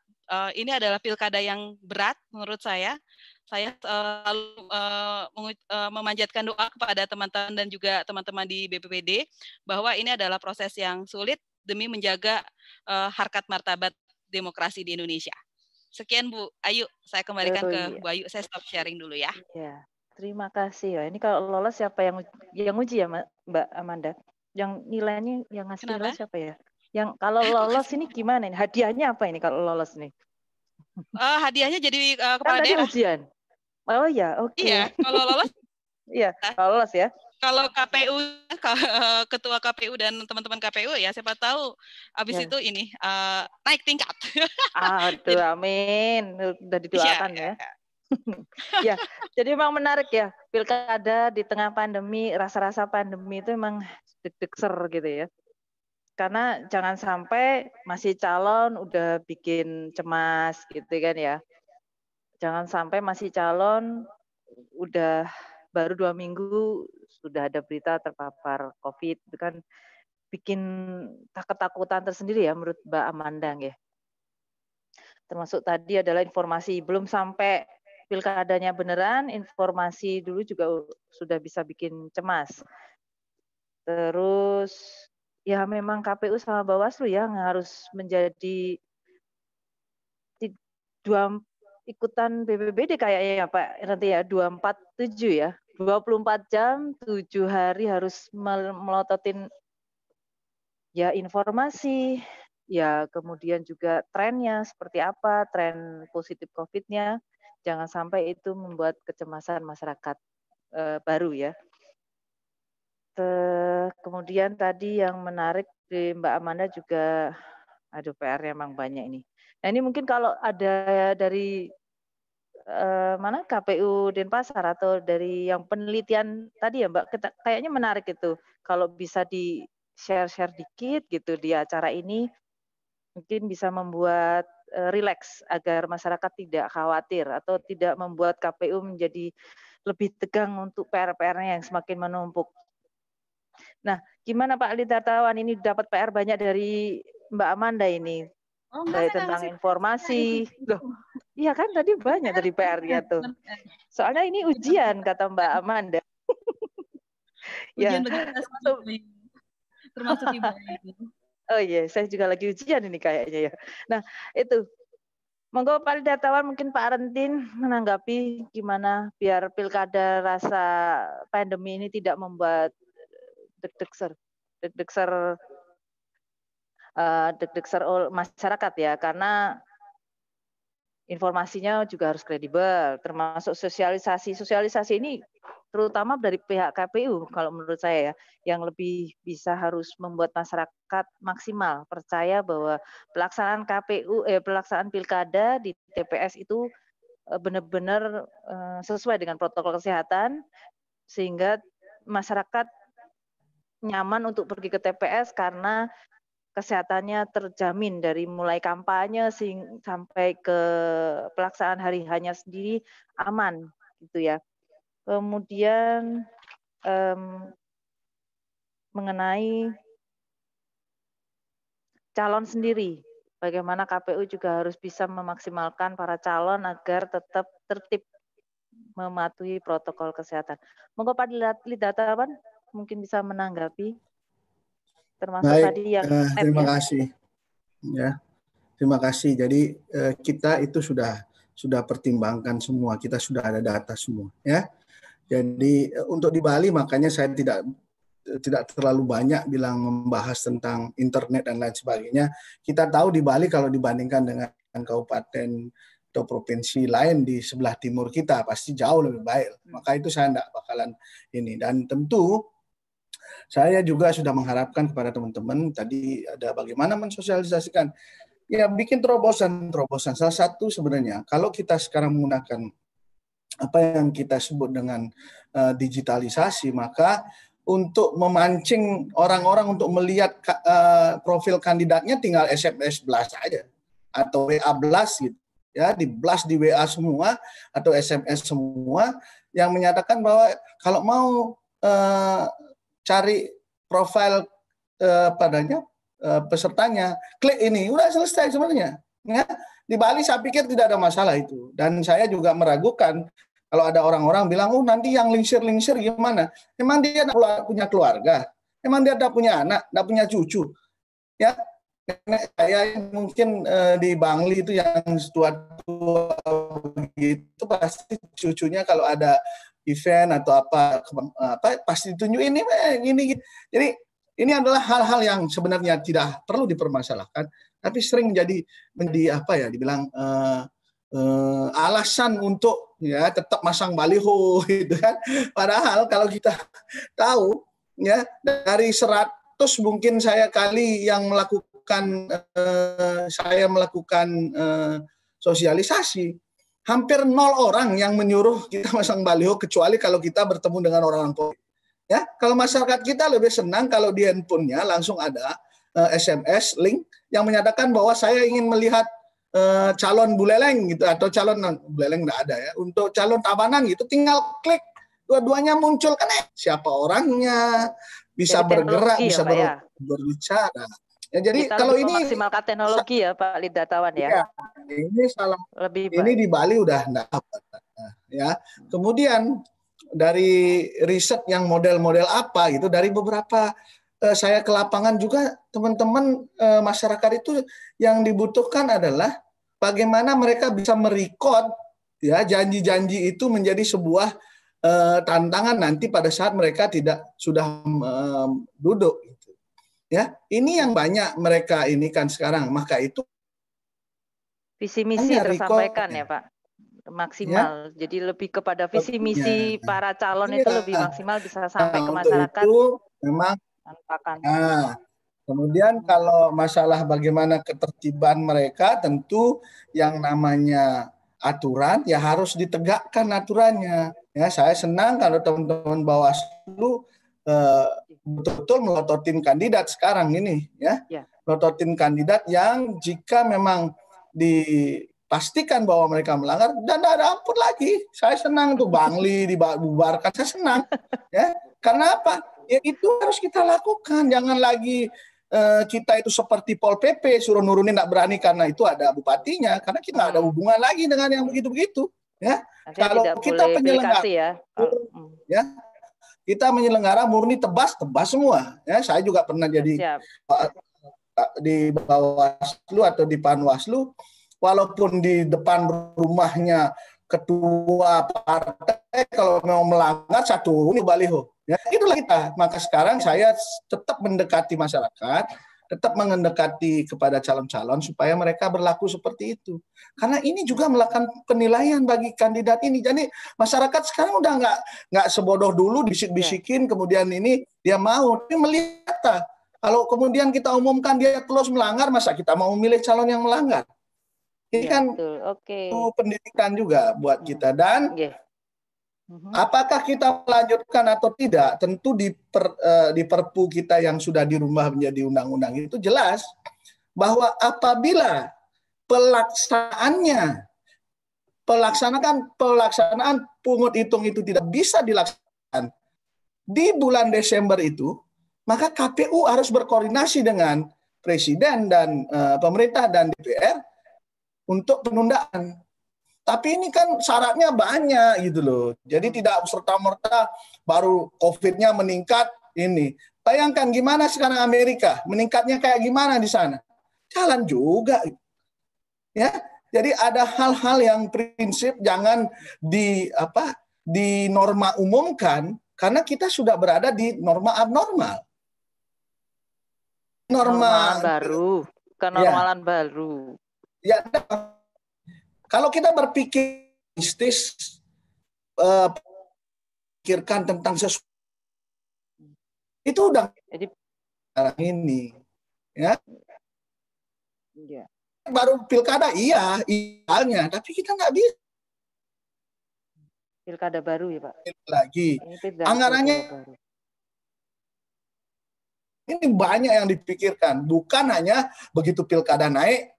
ini adalah pilkada yang berat menurut saya. Saya selalu memanjatkan doa kepada teman-teman dan juga teman-teman di BPPD bahwa ini adalah proses yang sulit demi menjaga harkat martabat demokrasi di Indonesia. Sekian Bu Ayu, saya kembalikan ke Bu Ayu. Saya stop sharing dulu ya. Iya, terima kasih ya. Ini kalau lolos siapa yang uji ya Mbak Amanda? Yang nilainya yang ngasih nilai siapa ya? Yang kalau lolos ini gimana nih? Hadiahnya apa ini kalau lolos nih? Hadiahnya jadi kepala kan daerah. Tadi ujian. Oh ya, oke. Iya, kalau lolos. Iya, kalau lolos ya. Kalau KPU, ketua KPU dan teman-teman KPU ya, siapa tahu habis itu ini naik tingkat. Aduh, amin. Udah didoakan ya. Ya, jadi memang menarik ya. Pilkada di tengah pandemi, rasa-rasa pandemi itu memang deg-degser gitu ya. Karena jangan sampai masih calon udah bikin cemas gitu kan ya. Jangan sampai masih calon udah baru 2 minggu sudah ada berita terpapar COVID, itu kan bikin ketakutan tersendiri ya menurut Mbak Amanda ya. Termasuk tadi adalah informasi, belum sampai pilkadanya beneran, informasi dulu juga sudah bisa bikin cemas. Terus ya memang KPU sama Bawaslu yang harus menjadi ikutan BPBD kayaknya ya Pak, nanti ya 247 ya. 24 jam, 7 hari harus melototin ya informasi, ya kemudian juga trennya seperti apa, tren positif COVID-nya. Jangan sampai itu membuat kecemasan masyarakat baru ya. Kemudian tadi yang menarik di Mbak Amanda juga, aduh PR-nya emang banyak ini. Nah ini mungkin kalau ada dari mana KPU Denpasar atau dari yang penelitian tadi ya Mbak, kayaknya menarik itu. Kalau bisa di share dikit gitu di acara ini, mungkin bisa membuat rileks agar masyarakat tidak khawatir atau tidak membuat KPU menjadi lebih tegang untuk PR-PR-nya yang semakin menumpuk. Nah, gimana Pak Lidartawan ini dapat PR banyak dari Mbak Amanda ini? Baik tentang informasi. Loh, iya kan tadi banyak dari PR-nya tuh. Soalnya ini ujian kata Mbak Amanda. Ujian bagi kita termasuk Ibu Ayu. Oh iya, saya juga lagi ujian ini kayaknya ya. Nah, itu. Monggo Pak Lidartawan, mungkin Pak Arentin menanggapi gimana biar pilkada rasa pandemi ini tidak membuat deg-degser masyarakat ya, karena informasinya juga harus kredibel, termasuk sosialisasi ini terutama dari pihak KPU kalau menurut saya ya, yang lebih bisa harus membuat masyarakat maksimal percaya bahwa pelaksanaan pelaksanaan pilkada di TPS itu benar-benar sesuai dengan protokol kesehatan sehingga masyarakat nyaman untuk pergi ke TPS karena kesehatannya terjamin dari mulai kampanye sampai ke pelaksanaan hari hanya sendiri aman gitu ya. Kemudian mengenai calon sendiri, bagaimana KPU juga harus bisa memaksimalkan para calon agar tetap tertib mematuhi protokol kesehatan. Monggo Pak Lidartawan mungkin bisa menanggapi. Termasuk baik, tadi yang terima kasih ya, terima kasih. Jadi kita itu sudah pertimbangkan semua, kita sudah ada data semua ya. Jadi untuk di Bali makanya saya tidak terlalu banyak bilang membahas tentang internet dan lain sebagainya. Kita tahu di Bali kalau dibandingkan dengan kabupaten atau provinsi lain di sebelah timur kita pasti jauh lebih baik. Maka itu saya tidak bakalan ini. Dan tentu Saya juga sudah mengharapkan kepada teman-teman tadi ada bagaimana mensosialisasikan. Ya, bikin terobosan. Salah satu sebenarnya kalau kita sekarang menggunakan apa yang kita sebut dengan digitalisasi, maka untuk memancing orang-orang untuk melihat profil kandidatnya tinggal SMS blast aja atau WA blast gitu. Ya, di blast di WA semua atau SMS semua yang menyatakan bahwa kalau mau cari profil padanya pesertanya, klik ini, udah selesai sebenarnya. Ya, di Bali saya pikir tidak ada masalah itu. Dan saya juga meragukan kalau ada orang-orang bilang, oh nanti yang lingsir gimana? Emang dia punya keluarga? Emang dia tidak punya anak, tidak punya cucu? Ya, saya mungkin di Bangli itu yang tua-tua begitu pasti cucunya kalau ada event atau apa pasti ditunjukin ini. Jadi ini adalah hal-hal yang sebenarnya tidak perlu dipermasalahkan, tapi sering menjadi apa ya dibilang alasan untuk ya tetap masang baliho gitu kan. Padahal kalau kita tahu ya dari 100 mungkin saya kali yang melakukan sosialisasi, hampir 0 orang yang menyuruh kita masang baliho kecuali kalau kita bertemu dengan orang COVID. Ya, kalau masyarakat kita lebih senang kalau di handphonenya langsung ada SMS link yang menyatakan bahwa saya ingin melihat calon Buleleng gitu atau calon Buleleng nggak ada ya. Untuk calon Tabanan gitu tinggal klik dua-duanya muncul kan siapa orangnya, bisa jadi bergerak, bisa berbicara. Ya, jadi kita kalau ini memaksimalkan teknologi ya Pak Lidatawan ya. Ini salah. Lebih ini di Bali udah enggak apa ya. Kemudian dari riset yang model-model apa gitu dari beberapa saya ke lapangan juga teman-teman masyarakat itu yang dibutuhkan adalah bagaimana mereka bisa merekod ya janji-janji itu menjadi sebuah tantangan nanti pada saat mereka sudah duduk gitu. Ya, ini yang banyak mereka ini kan sekarang, maka itu visi misi tersampaikan ya Pak, maksimal. Ya? Jadi lebih kepada visi misi para calon itu lebih maksimal bisa sampai ke masyarakat. Itu memang. Nah, kemudian kalau masalah bagaimana ketertiban mereka, tentu yang namanya aturan ya harus ditegakkan aturannya. Ya, saya senang kalau teman-teman Bawaslu betul-betul melototin kandidat sekarang ini ya. Melototin kandidat yang jika memang dipastikan bahwa mereka melanggar dan tidak ada ampun lagi. Saya senang tuh Bangli dibubarkan, saya senang ya. Karena apa? Ya itu harus kita lakukan. Jangan lagi kita itu seperti Pol PP suruh nurunin tidak berani karena itu ada bupatinya, karena kita ada hubungan lagi dengan yang begitu-begitu ya. Kalau kita penyelenggara ya kita menyelenggara murni tebas semua ya. Saya juga pernah jadi di Bawaslu atau di Panwaslu, walaupun di depan rumahnya ketua partai kalau mau melanggar satu ini baliho ya, itulah kita. Maka sekarang saya tetap mendekati masyarakat, tetap mendekati kepada calon-calon supaya mereka berlaku seperti itu, karena ini juga melakukan penilaian bagi kandidat ini. Jadi masyarakat sekarang udah nggak sebodoh dulu bisik-bisikin kemudian ini dia mau, tapi melihat kalau kemudian kita umumkan dia terus melanggar, masa kita mau memilih calon yang melanggar? Ini kan pendidikan juga buat kita. Dan apakah kita melanjutkan atau tidak, tentu di Perpu kita yang sudah dirubah menjadi undang-undang itu jelas bahwa apabila pelaksanaan pungut hitung itu tidak bisa dilaksanakan di bulan Desember itu, maka KPU harus berkoordinasi dengan Presiden dan pemerintah dan DPR untuk penundaan. Tapi ini kan syaratnya banyak gitu loh. Jadi tidak serta-merta baru COVID-nya meningkat ini. Bayangkan gimana sekarang Amerika, meningkatnya kayak gimana di sana. Jalan juga. Ya. Jadi ada hal-hal yang prinsip jangan di norma umumkan karena kita sudah berada di norma abnormal. Normal baru, kenormalan baru. Ya, kalau kita berpikir mistis, pikirkan tentang sesuatu Itu udah Jadi sekarang ini, ya. ya. Baru pilkada iya, idealnya, tapi kita nggak bisa Pilkada baru ya Pak. lagi. Ini pilkada Anggarannya baru. ini banyak yang dipikirkan, bukan hanya begitu pilkada naik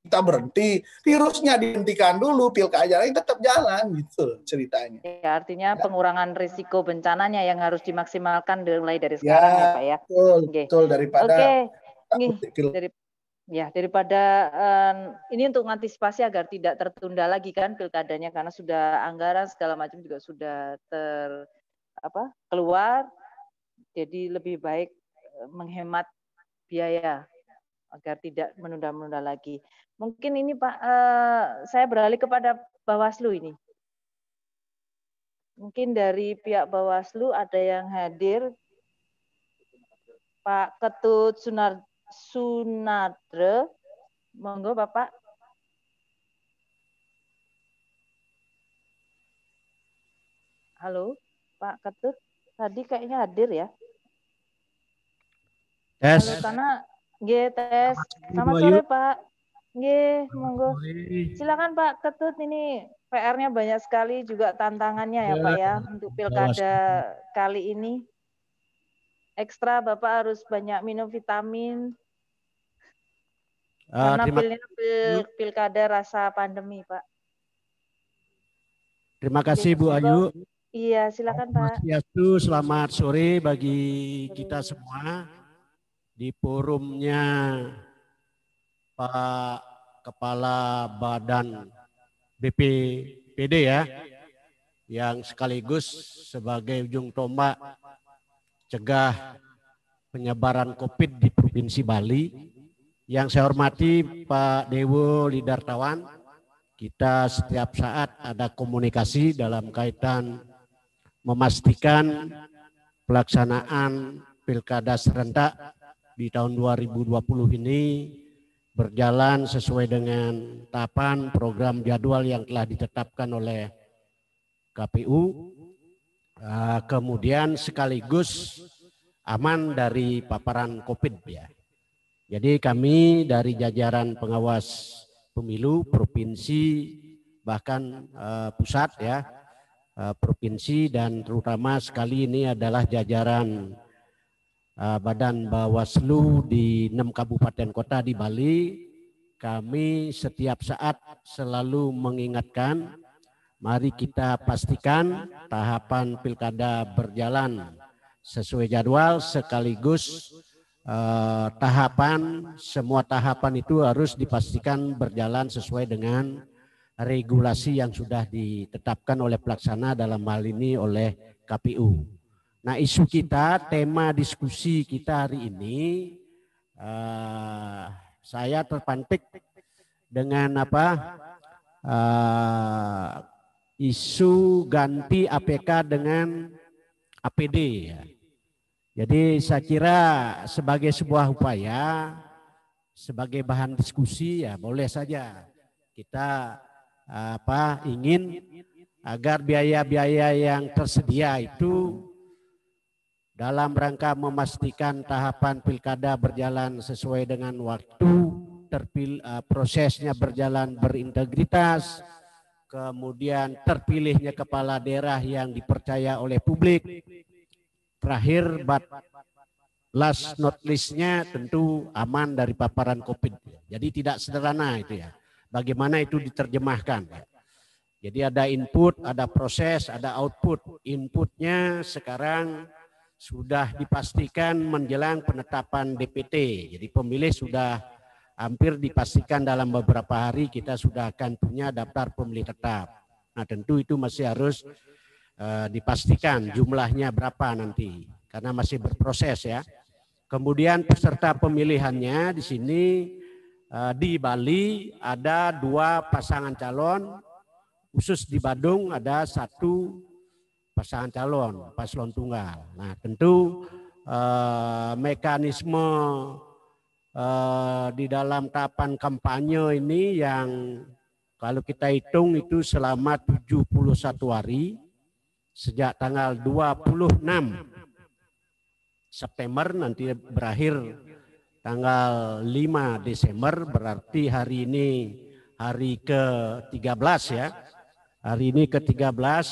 kita berhenti, virusnya dihentikan dulu, pilkada ini tetap jalan gitu ceritanya. Ya, artinya pengurangan risiko bencananya yang harus dimaksimalkan mulai dari Ya, sekarang ya Pak ya. betul daripada daripada ini untuk mengantisipasi agar tidak tertunda lagi kan pilkadanya, karena sudah anggaran segala macam juga sudah keluar, jadi lebih baik menghemat biaya agar tidak menunda-menunda lagi. Mungkin ini Pak, saya beralih kepada Bawaslu ini. Mungkin dari pihak Bawaslu ada yang hadir, Pak Ketut Sunadre, monggo Bapak. Halo, Pak Ketut, tadi kayaknya hadir ya? Tes. Halo, karena tes. Selamat sore Pak. Monggo. Silakan Pak Ketut, ini PR-nya banyak sekali, juga tantangannya ya Pak ya untuk pilkada kali ini. Ekstra Bapak harus banyak minum vitamin. Karena pilkada rasa pandemi Pak. Terima kasih Bu Ayu. Iya, silakan Pak. Selamat sore bagi kita semua di forumnya Pak Kepala Badan BPPD ya, yang sekaligus sebagai ujung tombak cegah penyebaran COVID di Provinsi Bali. Yang saya hormati Pak Dewo Lidartawan, kita setiap saat ada komunikasi dalam kaitan memastikan pelaksanaan pilkada serentak di tahun 2020 ini berjalan sesuai dengan tahapan program jadwal yang telah ditetapkan oleh KPU, kemudian sekaligus aman dari paparan COVID ya. Jadi kami dari jajaran pengawas pemilu provinsi bahkan pusat ya, provinsi dan terutama sekali ini adalah jajaran Badan Bawaslu di 6 kabupaten kota di Bali, kami setiap saat selalu mengingatkan, mari kita pastikan tahapan pilkada berjalan sesuai jadwal, sekaligus semua tahapan itu harus dipastikan berjalan sesuai dengan regulasi yang sudah ditetapkan oleh pelaksana, dalam hal ini oleh KPU. Nah, isu kita, tema diskusi kita hari ini, saya terpantik dengan isu ganti APK dengan APD. Ya. Jadi saya kira sebagai sebuah upaya, sebagai bahan diskusi ya boleh saja kita ingin agar biaya-biaya yang tersedia itu dalam rangka memastikan tahapan pilkada berjalan sesuai dengan waktu, prosesnya berjalan berintegritas, kemudian terpilihnya kepala daerah yang dipercaya oleh publik, terakhir last not list-nya tentu aman dari paparan COVID. Jadi tidak sederhana itu ya. Bagaimana itu diterjemahkan. Jadi ada input, ada proses, ada output. Inputnya sekarang sudah dipastikan menjelang penetapan DPT. Jadi pemilih sudah hampir dipastikan dalam beberapa hari kita sudah akan punya daftar pemilih tetap. Nah tentu itu masih harus dipastikan jumlahnya berapa nanti. Karena masih berproses ya. Kemudian peserta pemilihannya di sini di Bali ada 2 pasangan calon, khusus di Badung ada 1 pasangan calon, paslon tunggal. Nah tentu mekanisme di dalam tahapan kampanye ini yang kalau kita hitung itu selama 71 hari, sejak tanggal 26 September nanti berakhir tanggal 5 Desember, berarti hari ini hari ke-13 ya. Hari ini ke-13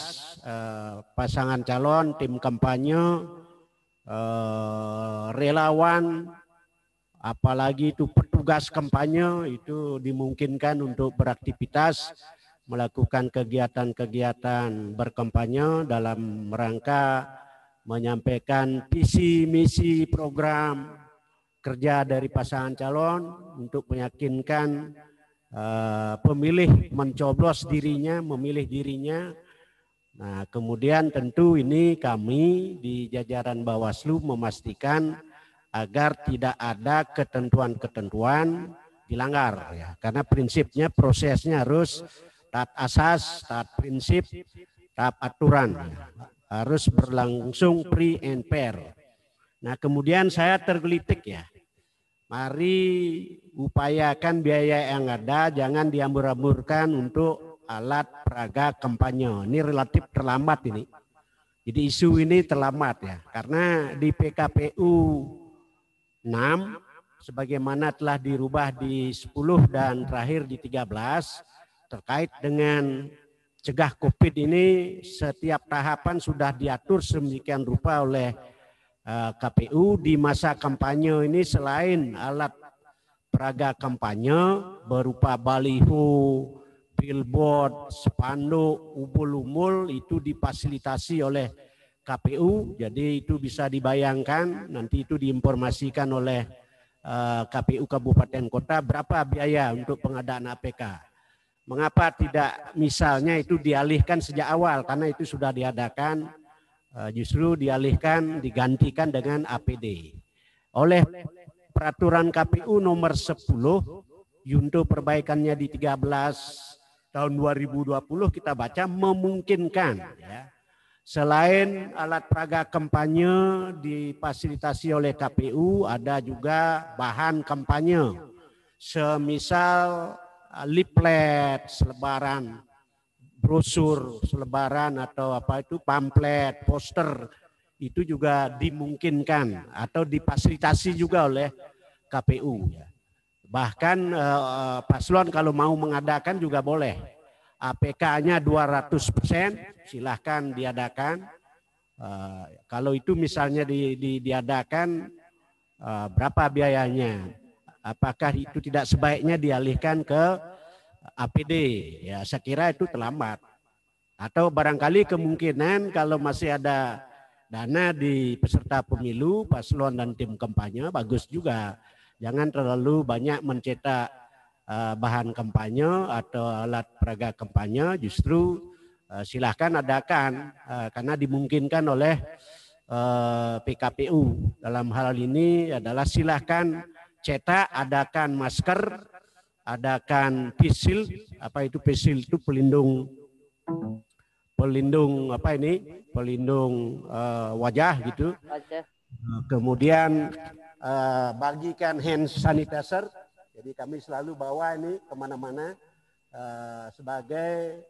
pasangan calon, tim kampanye, relawan, apalagi itu petugas kampanye itu dimungkinkan untuk beraktivitas, melakukan kegiatan-kegiatan berkampanye dalam rangka menyampaikan visi misi program kerja dari pasangan calon untuk meyakinkan pemilih mencoblos dirinya, memilih dirinya. Nah, kemudian tentu ini kami di jajaran Bawaslu memastikan agar tidak ada ketentuan-ketentuan dilanggar ya. Karena prinsipnya prosesnya harus taat asas, taat prinsip, taat aturan. Harus berlangsung free and fair. Nah, kemudian saya tergelitik ya. Mari upayakan biaya yang ada jangan diambur-amburkan untuk alat peraga kampanye. Ini relatif terlambat ini. Jadi isu ini terlambat ya. Karena di PKPU 6 sebagaimana telah dirubah di 10 dan terakhir di 13 terkait dengan cegah COVID ini, setiap tahapan sudah diatur sedemikian rupa oleh KPU. Di masa kampanye ini selain alat peraga kampanye berupa baliho, billboard, spanduk, umbul-umbul itu difasilitasi oleh KPU. Jadi itu bisa dibayangkan, nanti itu diinformasikan oleh KPU Kabupaten Kota berapa biaya untuk pengadaan APK. Mengapa tidak misalnya itu dialihkan sejak awal, karena itu sudah diadakan, justru dialihkan, digantikan dengan APD. Oleh peraturan KPU nomor 10, junto perbaikannya di 13 tahun 2020 kita baca memungkinkan ya. Selain alat peraga kampanye difasilitasi oleh KPU, ada juga bahan kampanye, semisal leaflet, selebaran, brosur, selebaran atau apa itu pamflet, poster, itu juga dimungkinkan atau difasilitasi juga oleh KPU. Bahkan paslon kalau mau mengadakan juga boleh. APK-nya 200%, silahkan diadakan. Kalau itu misalnya diadakan, berapa biayanya? Apakah itu tidak sebaiknya dialihkan ke APD? Ya, saya kira itu terlambat. Atau barangkali kemungkinan kalau masih ada dana di peserta pemilu, paslon dan tim kampanye, bagus juga. Jangan terlalu banyak mencetak bahan kampanye atau alat peraga kampanye, justru silahkan adakan karena dimungkinkan oleh PKPU. Dalam hal ini adalah silahkan cetak, adakan masker, adakan face shield. Apa itu face shield? Itu pelindung apa ini? Pelindung wajah gitu. Kemudian bagikan hand sanitizer. Jadi kami selalu bawa ini kemana-mana. Sebagai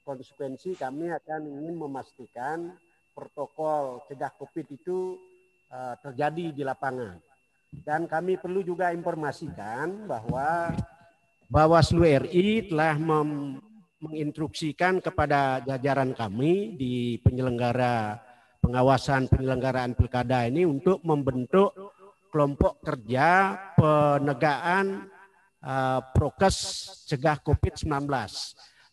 konsekuensi kami akan ingin memastikan protokol cegah COVID itu terjadi di lapangan. Dan kami perlu juga informasikan bahwa Bawaslu RI telah menginstruksikan kepada jajaran kami di pengawasan penyelenggaraan pilkada ini untuk membentuk kelompok kerja penegakan prokes cegah COVID-19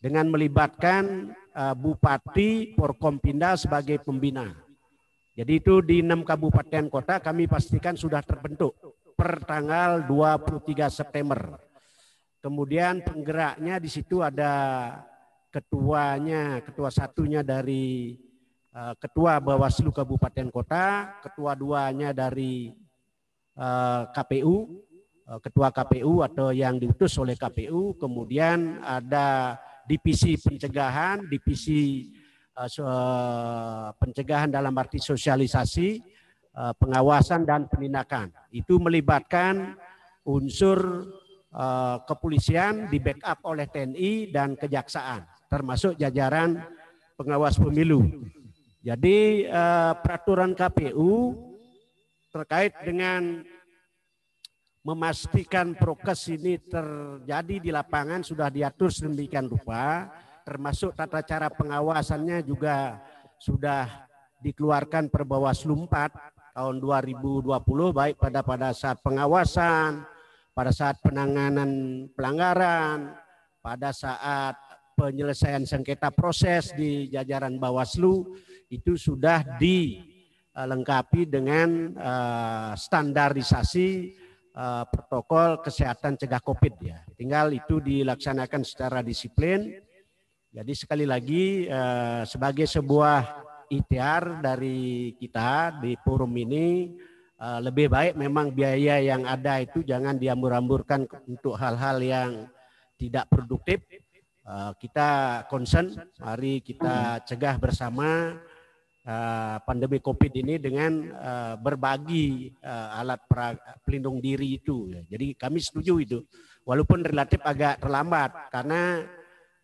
dengan melibatkan Bupati, Forkompinda sebagai pembina. Jadi itu di 6 kabupaten kota kami pastikan sudah terbentuk per tanggal 23 September. Kemudian penggeraknya di situ ada ketuanya, ketua satunya dari Ketua Bawaslu Kabupaten Kota, ketua duanya dari KPU, ketua KPU atau yang diutus oleh KPU, kemudian ada divisi pencegahan, divisi pencegahan dalam arti sosialisasi, pengawasan dan penindakan. Itu melibatkan unsur kepolisian di backup oleh TNI dan kejaksaan, termasuk jajaran pengawas pemilu. Jadi peraturan KPU terkait dengan memastikan prokes ini terjadi di lapangan sudah diatur sedemikian rupa, termasuk tata cara pengawasannya juga sudah dikeluarkan per Bawaslu 4 tahun 2020, baik pada saat pengawasan, pada saat penanganan pelanggaran, pada saat penyelesaian sengketa proses di jajaran Bawaslu, itu sudah dilengkapi dengan standarisasi protokol kesehatan cegah COVID ya. Tinggal itu dilaksanakan secara disiplin. Jadi sekali lagi sebagai sebuah ikhtiar dari kita di forum ini, lebih baik memang biaya yang ada itu jangan diambur-amburkan untuk hal-hal yang tidak produktif. Kita concern, mari kita cegah bersama pandemi COVID ini dengan berbagi alat pelindung diri itu. Jadi kami setuju itu, walaupun relatif agak terlambat karena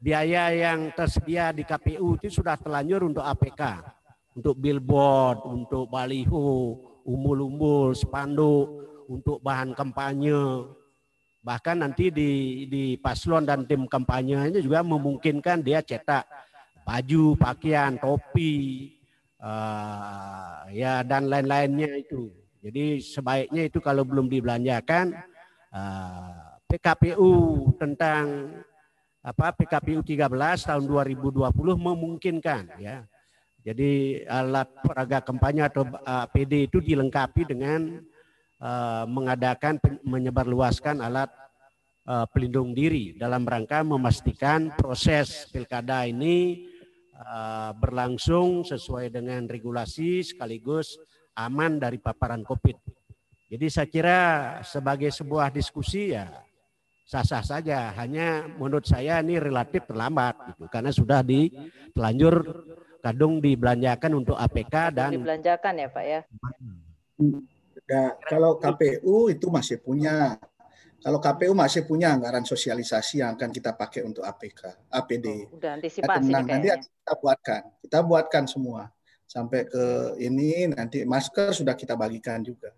biaya yang tersedia di KPU itu sudah terlanjur untuk APK, untuk billboard, untuk baliho, umbul-umbul, spanduk, untuk bahan kampanye. Bahkan nanti di paslon dan tim kampanyenya juga memungkinkan dia cetak baju, pakaian, topi, ya dan lain-lainnya itu. Jadi sebaiknya itu kalau belum dibelanjakan, PKPU tentang PKPU 13 tahun 2020 memungkinkan ya. Jadi alat peraga kampanye atau APD itu dilengkapi dengan mengadakan menyebarluaskan alat pelindung diri dalam rangka memastikan proses pilkada ini berlangsung sesuai dengan regulasi sekaligus aman dari paparan COVID. Jadi saya kira sebagai sebuah diskusi ya sah-sah saja, hanya menurut saya ini relatif terlambat gitu, karena sudah telanjur kadung dibelanjakan untuk APK dan dibelanjakan ya Pak ya. Nah, kalau KPU itu masih punya, anggaran sosialisasi yang akan kita pakai untuk APD. Udah antisipasi tenang, nanti kayaknya. kita buatkan semua sampai ke ini, nanti masker sudah kita bagikan juga.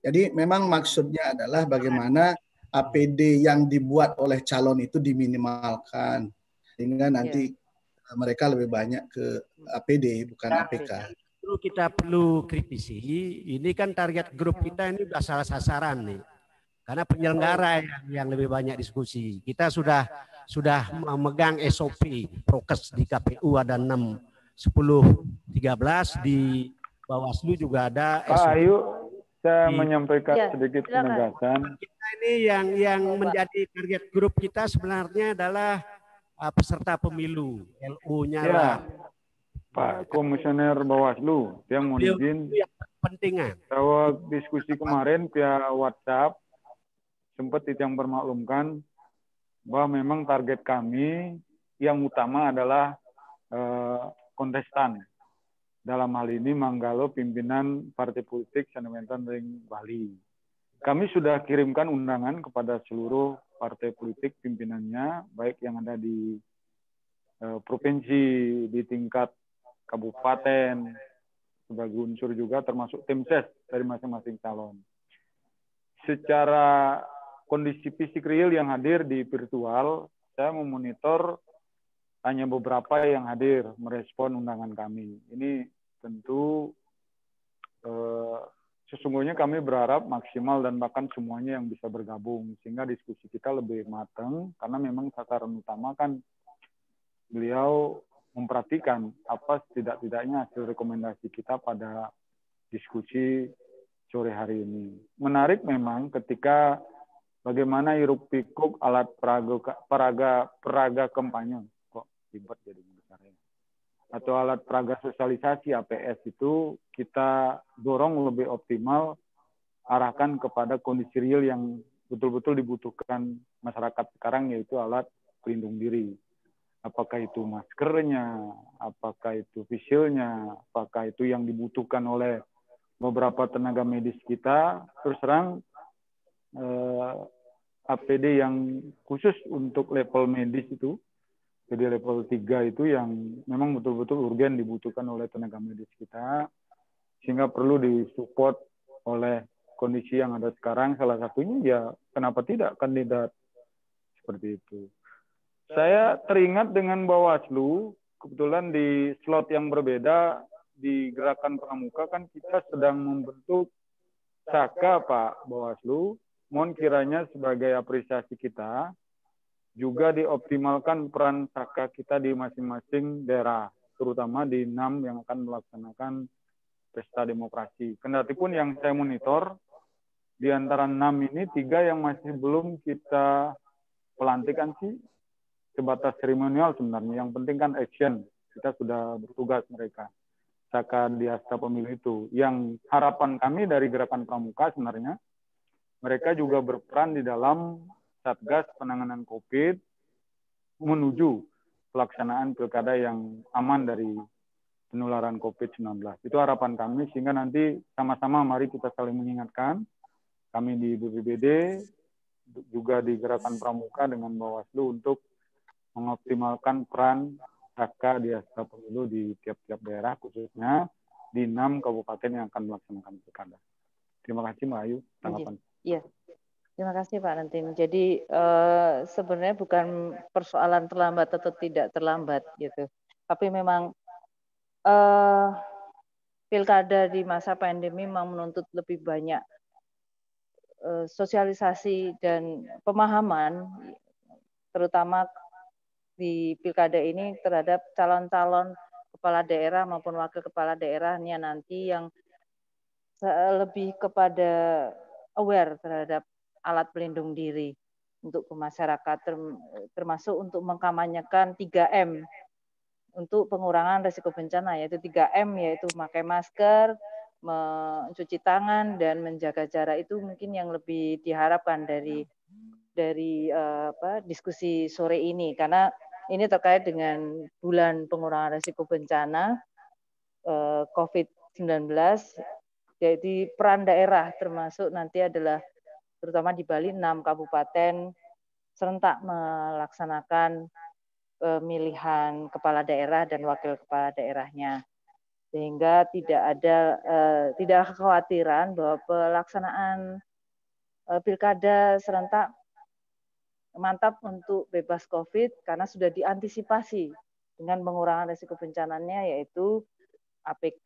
Jadi memang maksudnya adalah bagaimana APD yang dibuat oleh calon itu diminimalkan sehingga nanti mereka lebih banyak ke APD bukan APK. Kita perlu kritisi, ini kan target grup kita ini sudah salah sasaran nih. Karena penyelenggara yang lebih banyak diskusi. Kita sudah memegang SOP prokes di KPU ada 6, 10, 13, di Bawaslu juga ada SOP. Pak Ayu, saya menyampaikan sedikit penegasan. Kita ini yang menjadi target grup kita sebenarnya adalah peserta pemilu, LU-nya lah. Pak Komisioner Bawaslu yang mohon izin. Pentingan. Bahwa diskusi kemarin via WhatsApp sempat yang bermaklumkan bahwa memang target kami yang utama adalah kontestan. Dalam hal ini Manggalo pimpinan partai politik Sandiwara Ring Bali. Kami sudah kirimkan undangan kepada seluruh partai politik pimpinannya, baik yang ada di provinsi, di tingkat kabupaten, sebagai unsur juga termasuk tim ses dari masing-masing calon. Secara kondisi fisik real yang hadir di virtual, saya memonitor hanya beberapa yang hadir merespon undangan kami. Ini tentu sesungguhnya kami berharap maksimal dan bahkan semuanya yang bisa bergabung sehingga diskusi kita lebih matang karena memang sasaran utama kan beliau memperhatikan apa setidak-tidaknya hasil rekomendasi kita pada diskusi sore hari ini. Menarik memang ketika bagaimana hiruk pikuk alat peraga kampanye kok ribet jadi besarnya. Atau alat peraga sosialisasi APS itu kita dorong lebih optimal, arahkan kepada kondisi real yang betul-betul dibutuhkan masyarakat sekarang, yaitu alat pelindung diri. Apakah itu maskernya, apakah itu face-nya, apakah itu yang dibutuhkan oleh beberapa tenaga medis kita. Terus terang APD yang khusus untuk level medis itu Jadi level 3 itu yang memang betul-betul urgen dibutuhkan oleh tenaga medis kita, sehingga perlu disupport oleh kondisi yang ada sekarang. Salah satunya ya kenapa tidak kandidat seperti itu. Saya teringat dengan Bawaslu, kebetulan di slot yang berbeda di Gerakan Pramuka kan kita sedang membentuk Saka Pak Bawaslu. Mohon kiranya sebagai apresiasi kita, juga dioptimalkan peran Saka kita di masing-masing daerah, terutama di 6 yang akan melaksanakan pesta demokrasi. Kendatipun yang saya monitor, di antara 6 ini 3 yang masih belum kita pelantikan sih, sebatas seremonial sebenarnya. Yang penting kan action, kita sudah bertugas mereka. Saka di Asta Pemilu itu. Yang harapan kami dari Gerakan Pramuka sebenarnya, mereka juga berperan di dalam Satgas penanganan COVID menuju pelaksanaan pilkada yang aman dari penularan COVID-19. Itu harapan kami, sehingga nanti sama-sama mari kita saling mengingatkan. Kami di BPBD, juga di Gerakan Pramuka dengan Bawaslu untuk mengoptimalkan peran Saka di Asta Pemilu di tiap-tiap daerah, khususnya di 6 kabupaten yang akan melaksanakan pilkada. Terima kasih Mbak Ayu. Tanggapan. Iya. Terima kasih Pak Nantin. Jadi sebenarnya bukan persoalan terlambat atau tidak terlambat gitu, tapi memang pilkada di masa pandemi memang menuntut lebih banyak sosialisasi dan pemahaman, terutama di pilkada ini terhadap calon-calon kepala daerah maupun wakil kepala daerahnya nanti yang lebih kepada aware terhadap alat pelindung diri untuk masyarakat, termasuk untuk mengkampanyekan 3M untuk pengurangan risiko bencana, yaitu 3M, yaitu memakai masker, mencuci tangan, dan menjaga jarak. Itu mungkin yang lebih diharapkan dari diskusi sore ini, karena ini terkait dengan bulan pengurangan risiko bencana COVID-19. Jadi peran daerah termasuk nanti adalah terutama di Bali 6 kabupaten serentak melaksanakan pemilihan kepala daerah dan wakil kepala daerahnya, sehingga tidak ada kekhawatiran bahwa pelaksanaan pilkada serentak mantap untuk bebas COVID karena sudah diantisipasi dengan pengurangan risiko bencananya, yaitu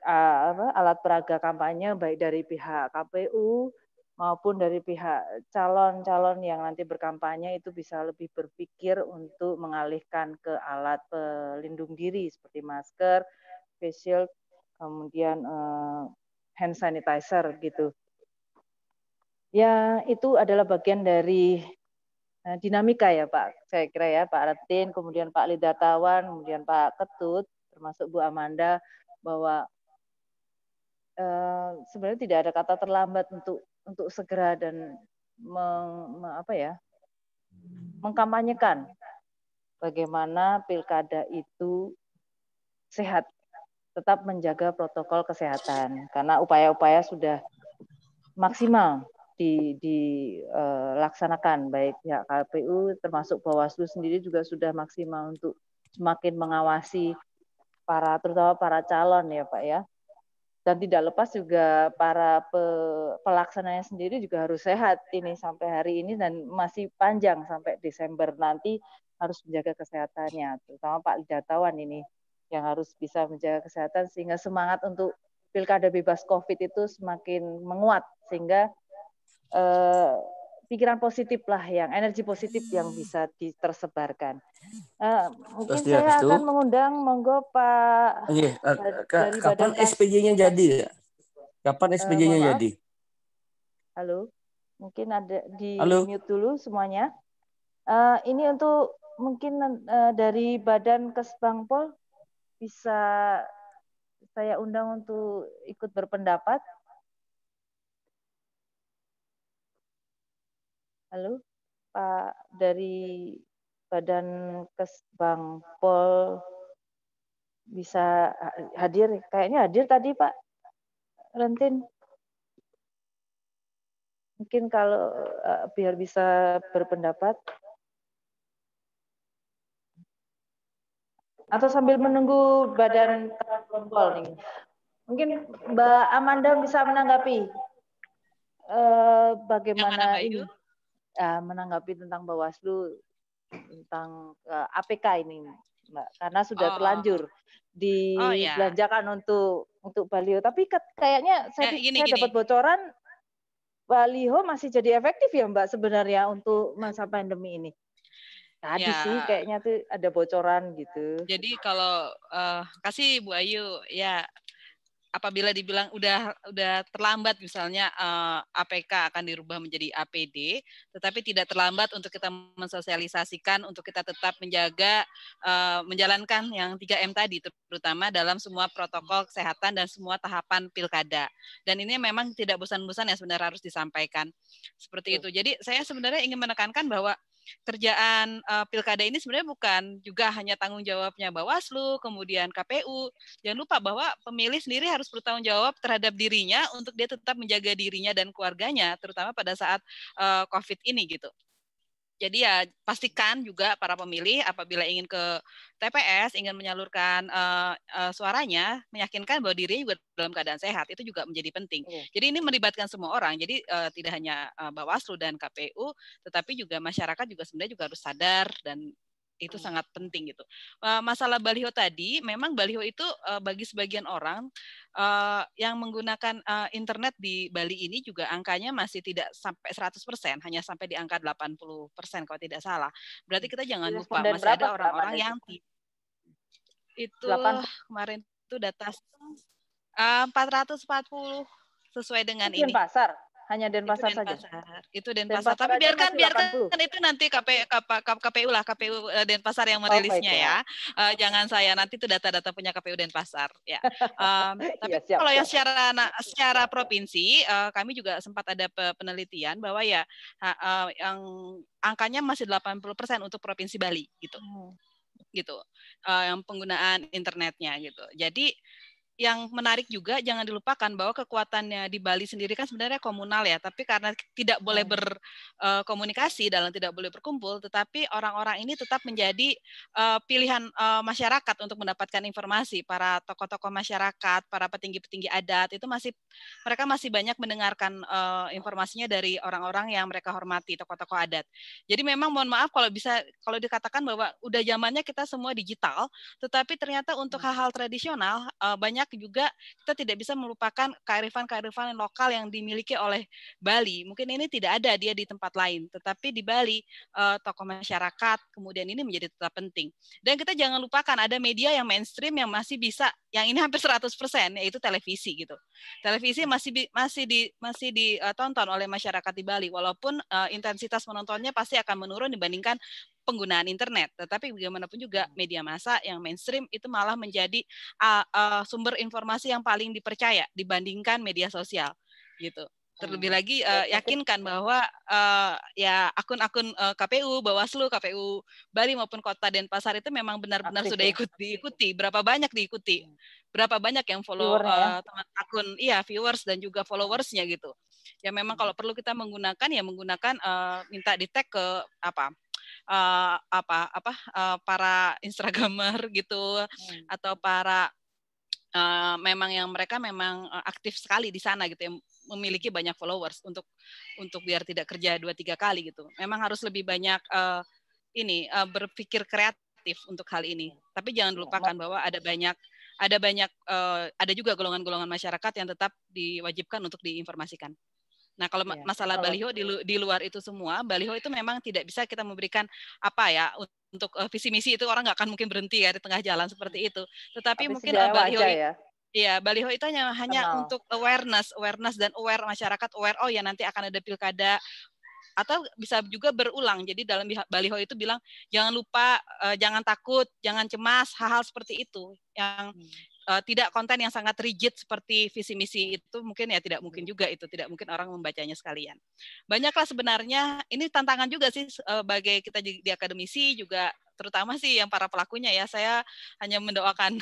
alat peraga kampanye baik dari pihak KPU maupun dari pihak calon-calon yang nanti berkampanye itu bisa lebih berpikir untuk mengalihkan ke alat pelindung diri seperti masker, face shield, kemudian hand sanitizer gitu. Ya, itu adalah bagian dari dinamika ya Pak, saya kira ya Pak Retin, kemudian Pak Lidatawan, kemudian Pak Ketut, termasuk Bu Amanda, bahwa sebenarnya tidak ada kata terlambat untuk segera dan mengkampanyekan bagaimana pilkada itu sehat, tetap menjaga protokol kesehatan, karena upaya-upaya sudah maksimal dilaksanakan, baik pihak KPU termasuk Bawaslu sendiri juga sudah maksimal untuk semakin mengawasi terutama para calon ya Pak ya. Dan tidak lepas juga para pelaksananya sendiri juga harus sehat ini sampai hari ini dan masih panjang sampai Desember nanti harus menjaga kesehatannya, terutama Pak Lidatawan ini yang harus bisa menjaga kesehatan sehingga semangat untuk pilkada bebas COVID itu semakin menguat, sehingga pikiran positif lah, yang energi positif yang bisa tersebarkan. Mungkin saya akan mengundang, monggo Pak. Kapan SPJ-nya jadi? Kapan SPJ-nya jadi? Halo, mungkin ada di mute dulu semuanya. Ini untuk mungkin dari Badan Kesbangpol bisa saya undang untuk ikut berpendapat. Halo, Pak dari Badan Kesbangpol bisa hadir? Kayaknya hadir tadi Pak Rentin. Mungkin kalau biar bisa berpendapat. Atau sambil menunggu badan kontrol nih. Mungkin Mbak Amanda bisa menanggapi bagaimana ini menanggapi tentang Bawaslu tentang APK ini, Mbak, karena sudah terlanjur dibelanjakan untuk baliho. Tapi kayaknya saya dapat bocoran baliho masih jadi efektif ya, Mbak, sebenarnya untuk masa pandemi ini. Tadi sih kayaknya tuh ada bocoran gitu. Jadi kalau kasih Bu Ayu ya, apabila dibilang udah terlambat misalnya APK akan dirubah menjadi APD, tetapi tidak terlambat untuk kita mensosialisasikan untuk kita tetap menjaga menjalankan yang 3M tadi, terutama dalam semua protokol kesehatan dan semua tahapan pilkada. Dan ini memang tidak bosan-bosan ya sebenarnya harus disampaikan seperti itu. Jadi saya sebenarnya ingin menekankan bahwa kerjaan pilkada ini sebenarnya bukan juga hanya tanggung jawabnya Bawaslu, kemudian KPU. Jangan lupa bahwa pemilih sendiri harus bertanggung jawab terhadap dirinya untuk dia tetap menjaga dirinya dan keluarganya, terutama pada saat COVID ini gitu. Jadi ya pastikan juga para pemilih apabila ingin ke TPS, ingin menyalurkan suaranya, meyakinkan bahwa dirinya juga dalam keadaan sehat, itu juga menjadi penting. Jadi ini melibatkan semua orang, jadi tidak hanya Bawaslu dan KPU, tetapi juga masyarakat juga sebenarnya juga harus sadar dan itu sangat penting gitu. Masalah baliho tadi, memang baliho itu bagi sebagian orang yang menggunakan internet di Bali ini juga angkanya masih tidak sampai 100%, hanya sampai di angka 80% kalau tidak salah. Berarti kita jangan lupa masih ada orang-orang yang itu kemarin itu data 440 sesuai dengan ini. Pasar. Hanya Denpasar saja. Itu Denpasar. Tapi biarkan itu nanti KPU lah, KPU Denpasar yang merilisnya ya. Jangan saya, nanti itu data-data punya KPU Denpasar ya. Tapi kalau yang secara provinsi, kami juga sempat ada penelitian bahwa ya yang angkanya masih 80% untuk provinsi Bali gitu. Gitu. Yang penggunaan internetnya gitu. Jadi yang menarik juga jangan dilupakan bahwa kekuatannya di Bali sendiri kan sebenarnya komunal ya, tapi karena tidak boleh berkomunikasi dalam tidak boleh berkumpul, tetapi orang-orang ini tetap menjadi pilihan masyarakat untuk mendapatkan informasi. Para tokoh-tokoh masyarakat, para petinggi-petinggi adat itu mereka masih banyak mendengarkan informasinya dari orang-orang yang mereka hormati, tokoh-tokoh adat. Jadi memang mohon maaf kalau dikatakan bahwa udah zamannya kita semua digital, tetapi ternyata untuk hal-hal tradisional banyak juga kita tidak bisa melupakan kearifan-kearifan lokal yang dimiliki oleh Bali. Mungkin ini tidak ada dia di tempat lain, tetapi di Bali tokoh masyarakat kemudian ini menjadi tetap penting. Dan kita jangan lupakan ada media yang mainstream yang masih bisa, yang ini hampir 100%, yaitu televisi gitu. Televisi masih ditonton oleh masyarakat di Bali, walaupun intensitas menontonnya pasti akan menurun dibandingkan penggunaan internet. Tetapi bagaimanapun juga media massa yang mainstream itu malah menjadi sumber informasi yang paling dipercaya dibandingkan media sosial gitu. Terlebih lagi yakinkan bahwa ya akun-akun KPU, Bawaslu, KPU Bali maupun Kota Denpasar itu memang benar-benar sudah diikuti. Berapa banyak diikuti? Berapa banyak yang follow teman akun, viewers dan juga followersnya gitu. Ya memang kalau perlu kita menggunakan minta di tag ke para Instagramer gitu atau para memang yang mereka memang aktif sekali di sana gitu, yang memiliki banyak followers untuk biar tidak kerja 2-3 kali gitu. Memang harus lebih banyak berpikir kreatif untuk hal ini. Tapi jangan lupakan bahwa ada juga golongan-golongan masyarakat yang tetap diwajibkan untuk diinformasikan. Nah, kalau masalah baliho di luar itu semua, baliho itu memang tidak bisa kita memberikan untuk visi misi itu orang nggak akan mungkin berhenti ya di tengah jalan seperti itu. Tetapi mungkin baliho baliho itu hanya untuk awareness dan aware masyarakat, aware nanti akan ada pilkada, atau bisa juga berulang. Jadi dalam baliho itu bilang jangan lupa, jangan takut, jangan cemas, hal-hal seperti itu yang tidak konten yang sangat rigid seperti visi misi itu mungkin ya tidak mungkin juga, itu tidak mungkin orang membacanya sekalian. Banyaklah sebenarnya, ini tantangan juga sih bagi kita di akademisi juga, terutama sih yang para pelakunya ya. Saya hanya mendoakan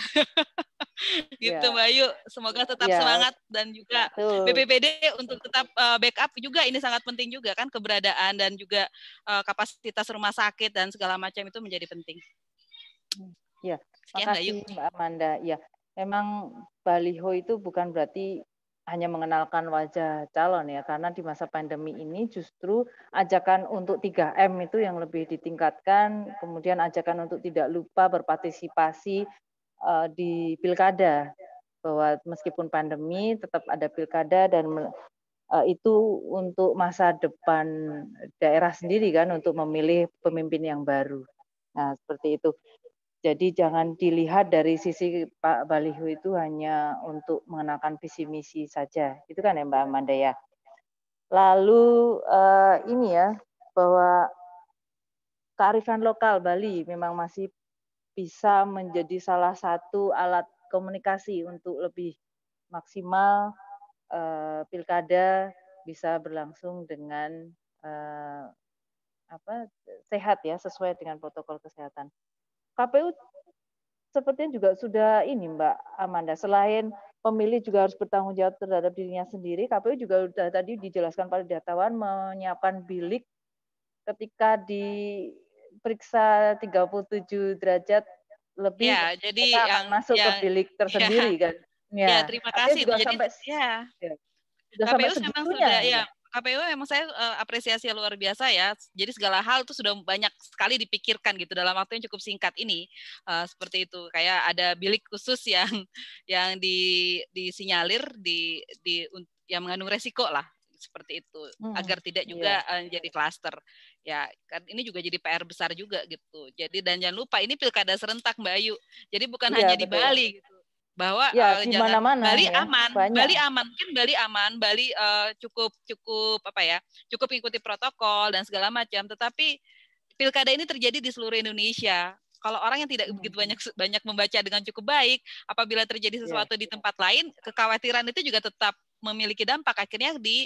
gitu Mbak Ayu, semoga tetap semangat, dan juga BPPD untuk tetap backup juga, ini sangat penting juga kan, keberadaan dan juga kapasitas rumah sakit dan segala macam itu menjadi penting. Ya, Sekian Mbak Ayu. Makasih Mbak Amanda. Ya, memang baliho itu bukan berarti hanya mengenalkan wajah calon ya, karena di masa pandemi ini justru ajakan untuk 3M itu yang lebih ditingkatkan, kemudian ajakan untuk tidak lupa berpartisipasi di pilkada, bahwa meskipun pandemi tetap ada pilkada dan itu untuk masa depan daerah sendiri kan, untuk memilih pemimpin yang baru. Nah, seperti itu. Jadi jangan dilihat dari sisi Pak Baliho itu hanya untuk mengenalkan visi misi saja. Itu kan ya Mbak Amanda ya. Lalu ini ya, bahwa kearifan lokal Bali memang masih bisa menjadi salah satu alat komunikasi untuk lebih maksimal pilkada bisa berlangsung dengan sehat ya, sesuai dengan protokol kesehatan. KPU sepertinya juga sudah ini Mbak Amanda, selain pemilih juga harus bertanggung jawab terhadap dirinya sendiri, KPU juga sudah tadi dijelaskan pada datawan menyiapkan bilik ketika diperiksa 37 derajat lebih, ya, jadi kita akan masuk ke bilik tersendiri kan. Ya, terima kasih. Juga Jadi sampai, ya, sudah sampai segitunya. Sudah, ya, KPU memang saya apresiasi luar biasa ya. Jadi segala hal itu sudah banyak sekali dipikirkan gitu dalam waktu yang cukup singkat ini. Seperti itu. Kayak ada bilik khusus yang disinyalir yang mengandung resiko lah, seperti itu, agar tidak juga jadi klaster. Ya, kan ini juga jadi PR besar juga gitu. Jadi dan jangan lupa ini pilkada serentak Mbak Ayu. Jadi bukan hanya di Bali gitu. Bahwa di mana-mana Bali ya, aman, banyak. Bali aman, mungkin Bali aman, Bali cukup cukup mengikuti protokol dan segala macam. Tetapi pilkada ini terjadi di seluruh Indonesia. Kalau orang yang tidak begitu banyak membaca dengan cukup baik, apabila terjadi sesuatu di tempat lain, kekhawatiran itu juga tetap memiliki dampak akhirnya di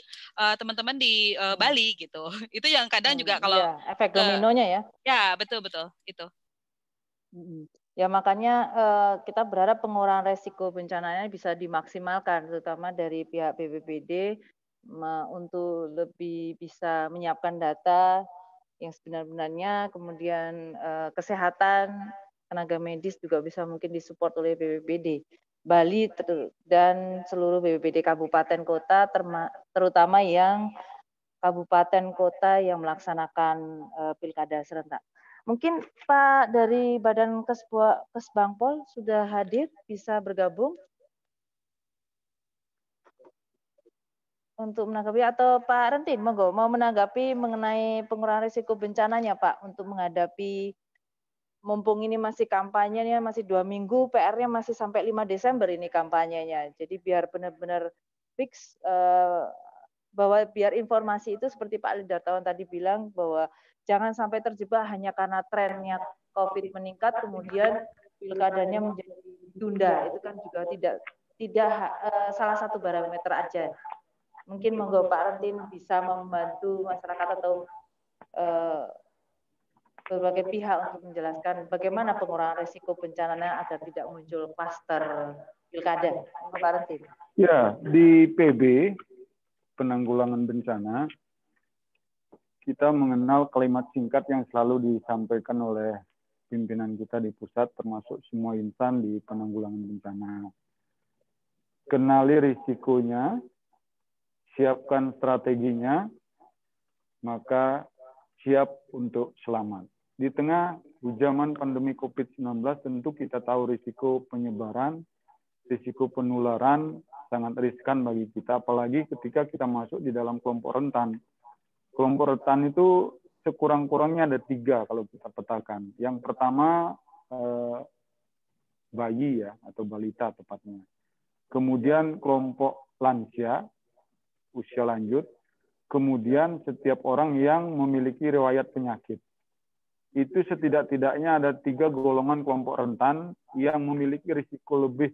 teman-teman di Bali gitu. Itu yang kadang juga kalau efek dominonya ya. Ya, betul itu. Ya makanya kita berharap pengurangan resiko bencananya bisa dimaksimalkan, terutama dari pihak BPBD untuk lebih bisa menyiapkan data yang sebenar-benarnya, kemudian kesehatan, tenaga medis juga bisa mungkin disupport oleh BPBD Bali dan seluruh BPBD kabupaten kota, terutama yang kabupaten kota yang melaksanakan pilkada serentak. Mungkin Pak dari Badan Kesbangpol sudah hadir, bisa bergabung untuk menanggapi, atau Pak Rentin, monggo mau menanggapi mengenai pengurangan risiko bencananya Pak, untuk menghadapi, mumpung ini masih kampanyenya masih 2 minggu, PR-nya masih sampai 5 Desember ini kampanyenya. Jadi biar benar-benar fix bahwa biar informasi itu seperti Pak Lidartawan tadi bilang, bahwa jangan sampai terjebak hanya karena trennya COVID meningkat, kemudian pilkadanya menjadi tunda. Itu kan juga tidak salah satu barometer aja. Mungkin monggo Pak Rentin bisa membantu masyarakat atau berbagai pihak untuk menjelaskan bagaimana pengurangan risiko bencana agar tidak muncul klaster pilkada. Pak Rentin. Ya, di PB penanggulangan bencana, kita mengenal kalimat singkat yang selalu disampaikan oleh pimpinan kita di pusat, termasuk semua insan di penanggulangan bencana. Kenali risikonya, siapkan strateginya, maka siap untuk selamat. Di tengah zaman pandemi COVID-19, tentu kita tahu risiko penyebaran, risiko penularan sangat riskan bagi kita, apalagi ketika kita masuk di dalam kelompok rentan. Kelompok rentan itu sekurang-kurangnya ada 3 kalau kita petakan. Yang pertama bayi ya, atau balita tepatnya. Kemudian kelompok lansia, usia lanjut. Kemudian setiap orang yang memiliki riwayat penyakit. Itu setidak-tidaknya ada 3 golongan kelompok rentan yang memiliki risiko lebih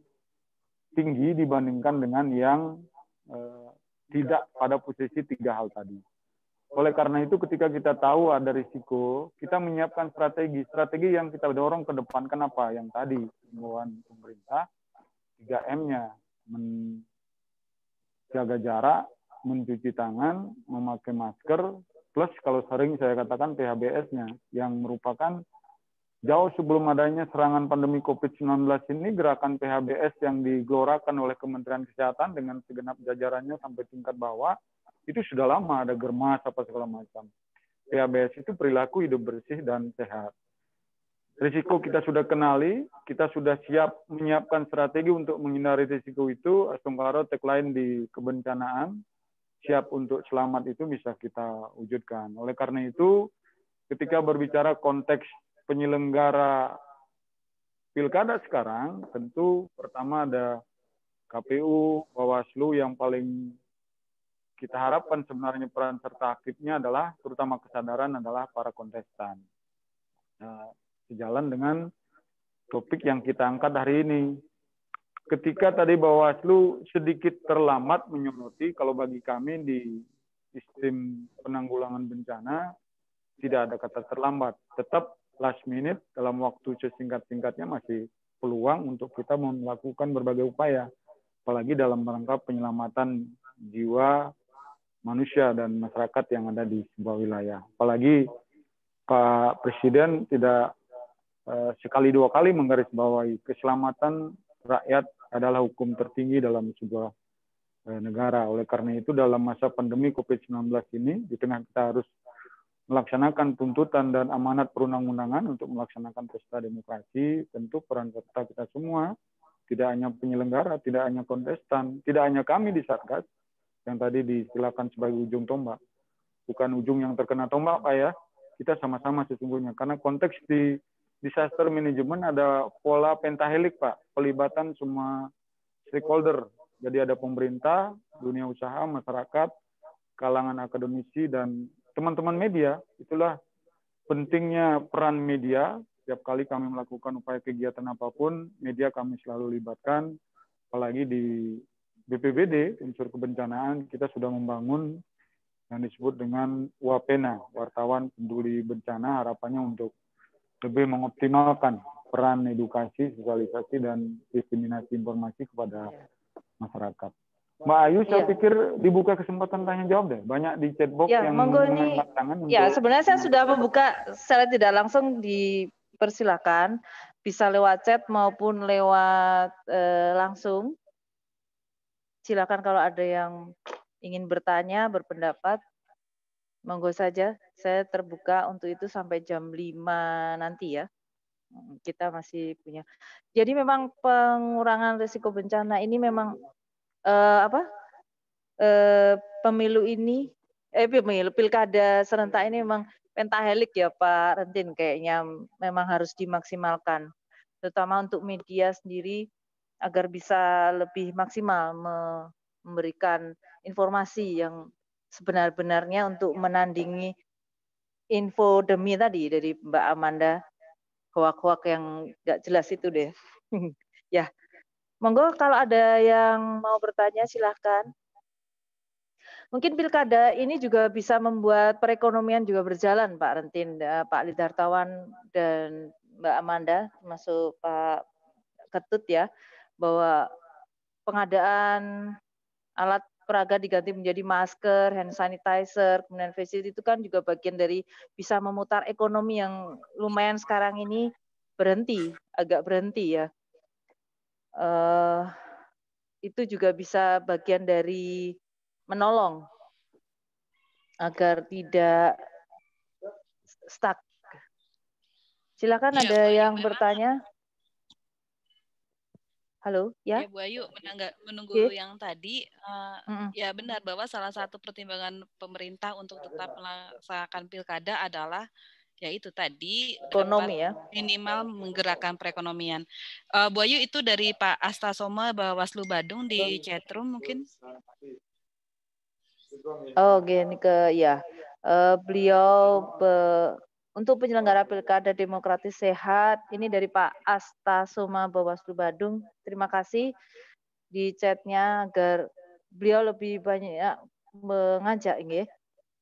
tinggi dibandingkan dengan yang tidak pada posisi 3 hal tadi. Oleh karena itu ketika kita tahu ada risiko, kita menyiapkan strategi yang kita dorong ke depan. Kenapa? Yang tadi, himbauan pemerintah, 3M-nya, menjaga jarak, mencuci tangan, memakai masker, plus kalau sering saya katakan PHBS-nya, yang merupakan Jauh sebelum adanya serangan pandemi COVID-19 ini, gerakan PHBS yang digelorakan oleh Kementerian Kesehatan dengan segenap jajarannya sampai tingkat bawah, itu sudah lama, ada germas, apa segala macam. PHBS itu perilaku hidup bersih dan sehat. Risiko kita sudah kenali, kita sudah siap menyiapkan strategi untuk menghindari risiko itu. Astungkaro tagline di kebencanaan, siap untuk selamat itu bisa kita wujudkan. Oleh karena itu, ketika berbicara konteks penyelenggara pilkada sekarang, tentu pertama ada KPU, Bawaslu yang paling kita harapkan sebenarnya peran serta aktifnya adalah terutama kesadaran adalah para kontestan. Nah, sejalan dengan topik yang kita angkat hari ini. Ketika tadi Bawaslu sedikit terlambat menyoroti, kalau bagi kami di sistem penanggulangan bencana tidak ada kata terlambat, tetap last minute dalam waktu sesingkat-singkatnya masih peluang untuk kita melakukan berbagai upaya, apalagi dalam rangka penyelamatan jiwa manusia dan masyarakat yang ada di sebuah wilayah. Apalagi Pak Presiden tidak sekali dua kali menggarisbawahi keselamatan rakyat adalah hukum tertinggi dalam sebuah negara. Oleh karena itu dalam masa pandemi COVID-19 ini, di tengah kita harus melaksanakan tuntutan dan amanat perundang-undangan untuk melaksanakan pesta demokrasi, tentu peran serta kita semua, tidak hanya penyelenggara, tidak hanya kontestan, tidak hanya kami di Satgas, yang tadi disilakan sebagai ujung tombak. Bukan ujung yang terkena tombak, Pak ya. Kita sama-sama sesungguhnya. Karena konteks di disaster management ada pola pentahelik, Pak. Pelibatan semua stakeholder. Jadi ada pemerintah, dunia usaha, masyarakat, kalangan akademisi, dan teman-teman media. Itulah pentingnya peran media. Setiap kali kami melakukan upaya kegiatan apapun, media kami selalu libatkan. Apalagi di BPBD, unsur kebencanaan, kita sudah membangun yang disebut dengan WAPENA, Wartawan Peduli Bencana, harapannya untuk lebih mengoptimalkan peran edukasi, sosialisasi, dan diseminasi informasi kepada masyarakat. Mbak Ayu, saya pikir dibuka kesempatan tanya jawab deh. Banyak di chatbox yang mengangkat tangan. Ya, sebenarnya saya sudah membuka secara tidak langsung, dipersilakan bisa lewat chat maupun lewat langsung. Silakan kalau ada yang ingin bertanya, berpendapat, monggo saja. Saya terbuka untuk itu sampai jam 5 nanti ya. Kita masih punya. Jadi memang pengurangan risiko bencana ini memang pemilu ini, pilkada serentak ini memang pentahelik ya Pak Rentin, kayaknya memang harus dimaksimalkan, terutama untuk media sendiri agar bisa lebih maksimal memberikan informasi yang sebenar-benarnya untuk menandingi infodemi tadi dari Mbak Amanda, hoak-hoak yang nggak jelas itu deh. Ya, monggo kalau ada yang mau bertanya silahkan. Mungkin pilkada ini juga bisa membuat perekonomian juga berjalan, Pak Rentin, Pak Lidartawan, dan Mbak Amanda, termasuk Pak Ketut ya, bahwa pengadaan alat peraga diganti menjadi masker, hand sanitizer, kemudian face shield itu kan juga bagian dari bisa memutar ekonomi yang lumayan sekarang ini agak berhenti ya. Itu juga bisa bagian dari menolong agar tidak stuck. Silakan Ya, ada yang bertanya. Halo, ya? Ya Bu Ayu, menunggu yang tadi, ya benar bahwa salah satu pertimbangan pemerintah untuk tetap melaksanakan pilkada adalah yaitu tadi ekonomi ya, minimal menggerakkan perekonomian. Bu Ayu, itu dari Pak Asta Soma Bawaslu Badung di chatroom mungkin. Oh, gini ya. Beliau untuk penyelenggara pilkada demokratis sehat, ini dari Pak Asta Soma Bawaslu Badung. Terima kasih di chatnya agar beliau lebih banyak mengajak ini,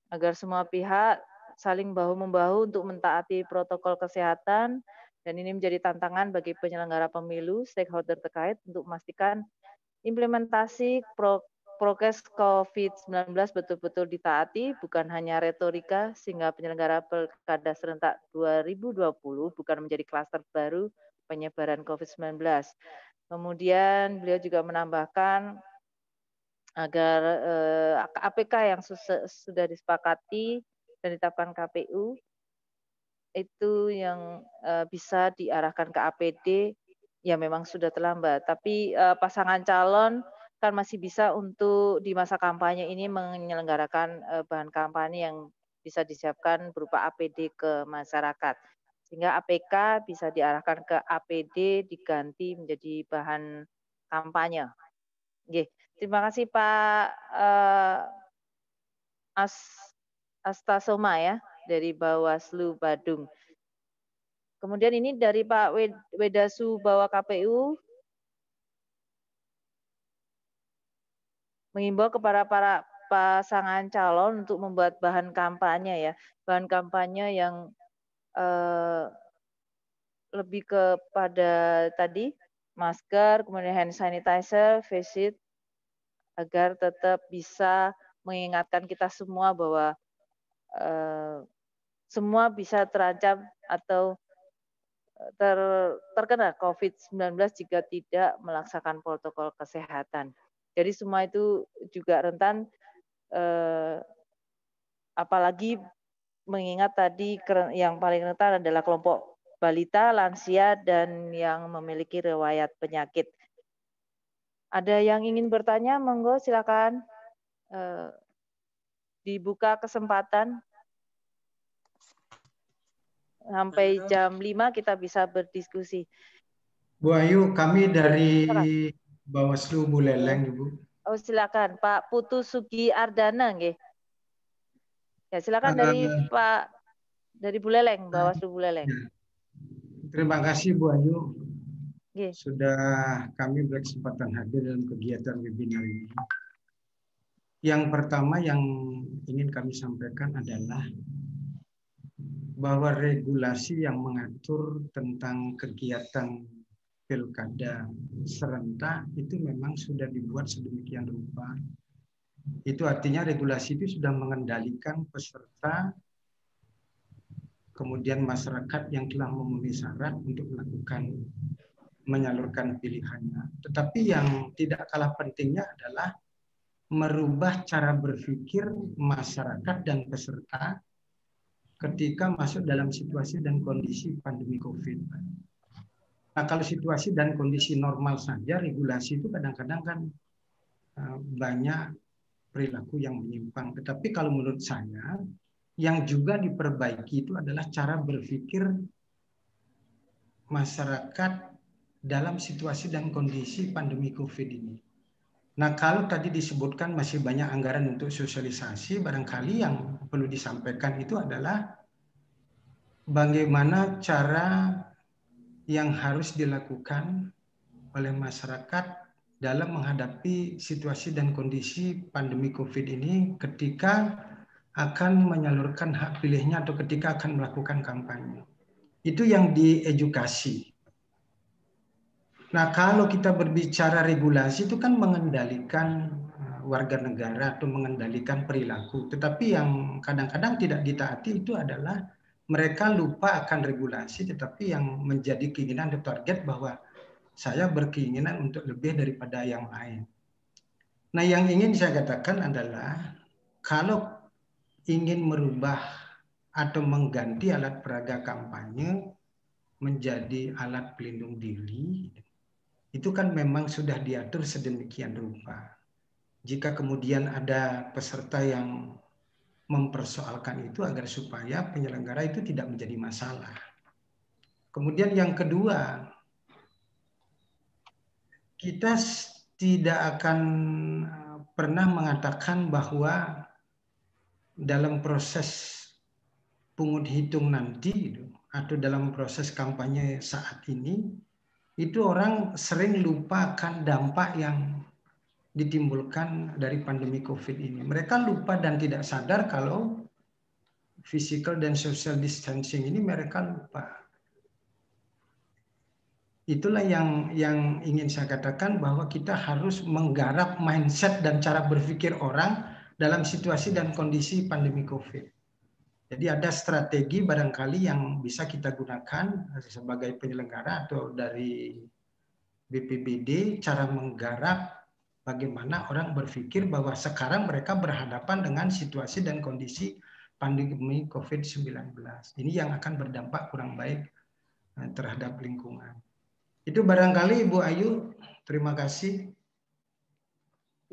agar semua pihak saling bahu-membahu untuk mentaati protokol kesehatan, dan ini menjadi tantangan bagi penyelenggara pemilu, stakeholder terkait untuk memastikan implementasi prokes COVID-19 betul-betul ditaati, bukan hanya retorika, sehingga penyelenggara Pilkada serentak 2020 bukan menjadi klaster baru penyebaran COVID-19. Kemudian beliau juga menambahkan agar APK yang sudah disepakati dan ditetapkan KPU itu yang bisa diarahkan ke APD, ya memang sudah terlambat. Tapi pasangan calon kan masih bisa untuk di masa kampanye ini menyelenggarakan bahan kampanye yang bisa disiapkan berupa APD ke masyarakat. Sehingga APK bisa diarahkan ke APD diganti menjadi bahan kampanye. Oke, terima kasih Pak Astasoma ya dari Bawaslu Badung. Kemudian ini dari Pak Wedasu Bawa KPU mengimbau kepada para pasangan calon untuk membuat bahan kampanye ya, bahan kampanye yang lebih kepada tadi masker, kemudian hand sanitizer, face shield, agar tetap bisa mengingatkan kita semua bahwa semua bisa terancam atau terkena COVID-19 jika tidak melaksanakan protokol kesehatan. Jadi semua itu juga rentan, apalagi mengingat tadi yang paling rentan adalah kelompok balita, lansia, dan yang memiliki riwayat penyakit. Ada yang ingin bertanya? Monggo silakan. Dibuka kesempatan. Sampai jam 5 kita bisa berdiskusi. Bu Ayu, kami dari Bawaslu Buleleng, Ibu. Oh, silakan Pak Putu Sugi Ardana, nggih. Ya, silakan dari Pak dari Buleleng, Bawaslu Buleleng. Ya. Terima kasih Bu Ayu. Nggih. Sudah kami berkesempatan hadir dalam kegiatan webinar ini. Yang pertama yang ingin kami sampaikan adalah bahwa regulasi yang mengatur tentang kegiatan pilkada serentak itu memang sudah dibuat sedemikian rupa. Itu artinya regulasi itu sudah mengendalikan peserta, kemudian masyarakat yang telah memenuhi syarat untuk menyalurkan pilihannya. Tetapi yang tidak kalah pentingnya adalah merubah cara berpikir masyarakat dan peserta ketika masuk dalam situasi dan kondisi pandemi COVID. Nah, kalau situasi dan kondisi normal saja, regulasi itu kadang-kadang kan banyak perilaku yang menyimpang. Tetapi kalau menurut saya, yang juga diperbaiki itu adalah cara berpikir masyarakat dalam situasi dan kondisi pandemi COVID ini. Nah, kalau tadi disebutkan masih banyak anggaran untuk sosialisasi, barangkali yang perlu disampaikan itu adalah bagaimana cara yang harus dilakukan oleh masyarakat dalam menghadapi situasi dan kondisi pandemi COVID ini ketika akan menyalurkan hak pilihnya atau ketika akan melakukan kampanye. Itu yang diedukasi. Nah, kalau kita berbicara regulasi itu kan mengendalikan warga negara atau mengendalikan perilaku. Tetapi yang kadang-kadang tidak ditaati itu adalah mereka lupa akan regulasi, tetapi yang menjadi keinginan dan target bahwa saya berkeinginan untuk lebih daripada yang lain. Nah, yang ingin saya katakan adalah kalau ingin merubah atau mengganti alat peraga kampanye menjadi alat pelindung diri, itu kan memang sudah diatur sedemikian rupa. Jika kemudian ada peserta yang mempersoalkan itu agar supaya penyelenggara itu tidak menjadi masalah. Kemudian yang kedua, kita tidak akan pernah mengatakan bahwa dalam proses pungut hitung nanti atau dalam proses kampanye saat ini, itu orang sering lupa akan dampak yang ditimbulkan dari pandemi COVID ini. Mereka lupa dan tidak sadar kalau physical dan social distancing ini mereka lupa. Itulah yang ingin saya katakan, bahwa kita harus menggarap mindset dan cara berpikir orang dalam situasi dan kondisi pandemi COVID. Jadi ada strategi barangkali yang bisa kita gunakan sebagai penyelenggara atau dari BPBD, cara menggarap bagaimana orang berpikir bahwa sekarang mereka berhadapan dengan situasi dan kondisi pandemi COVID-19. Ini yang akan berdampak kurang baik terhadap lingkungan. Itu barangkali Ibu Ayu, terima kasih.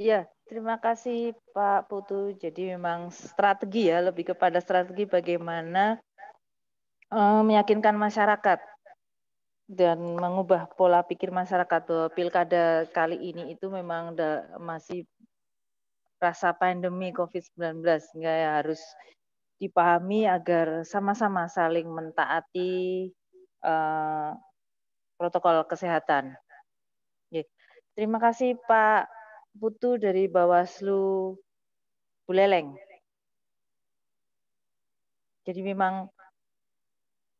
Iya, terima kasih Pak Putu. Jadi memang strategi ya, lebih kepada strategi bagaimana meyakinkan masyarakat dan mengubah pola pikir masyarakat bahwa pilkada kali ini itu memang masih rasa pandemi COVID-19, sehingga ya harus dipahami agar sama-sama saling mentaati protokol kesehatan. Terima kasih Pak Putu dari Bawaslu Buleleng. Jadi memang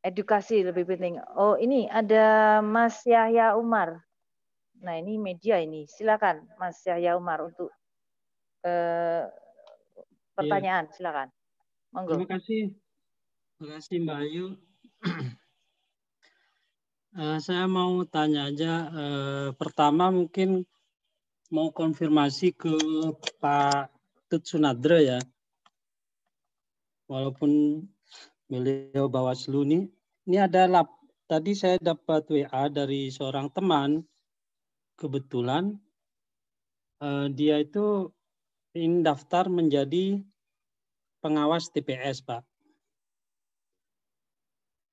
edukasi lebih penting. Oh, ini ada Mas Yahya Umar. Nah, ini media ini. Silakan Mas Yahya Umar untuk pertanyaan. Silakan. Monggo. Terima kasih Mbak Ayu. Saya mau tanya aja, pertama mungkin mau konfirmasi ke Pak Tut Sunadra ya. Walaupun beliau Bawaslu ini ada tadi saya dapat WA dari seorang teman, kebetulan dia itu ingin daftar menjadi pengawas TPS, Pak.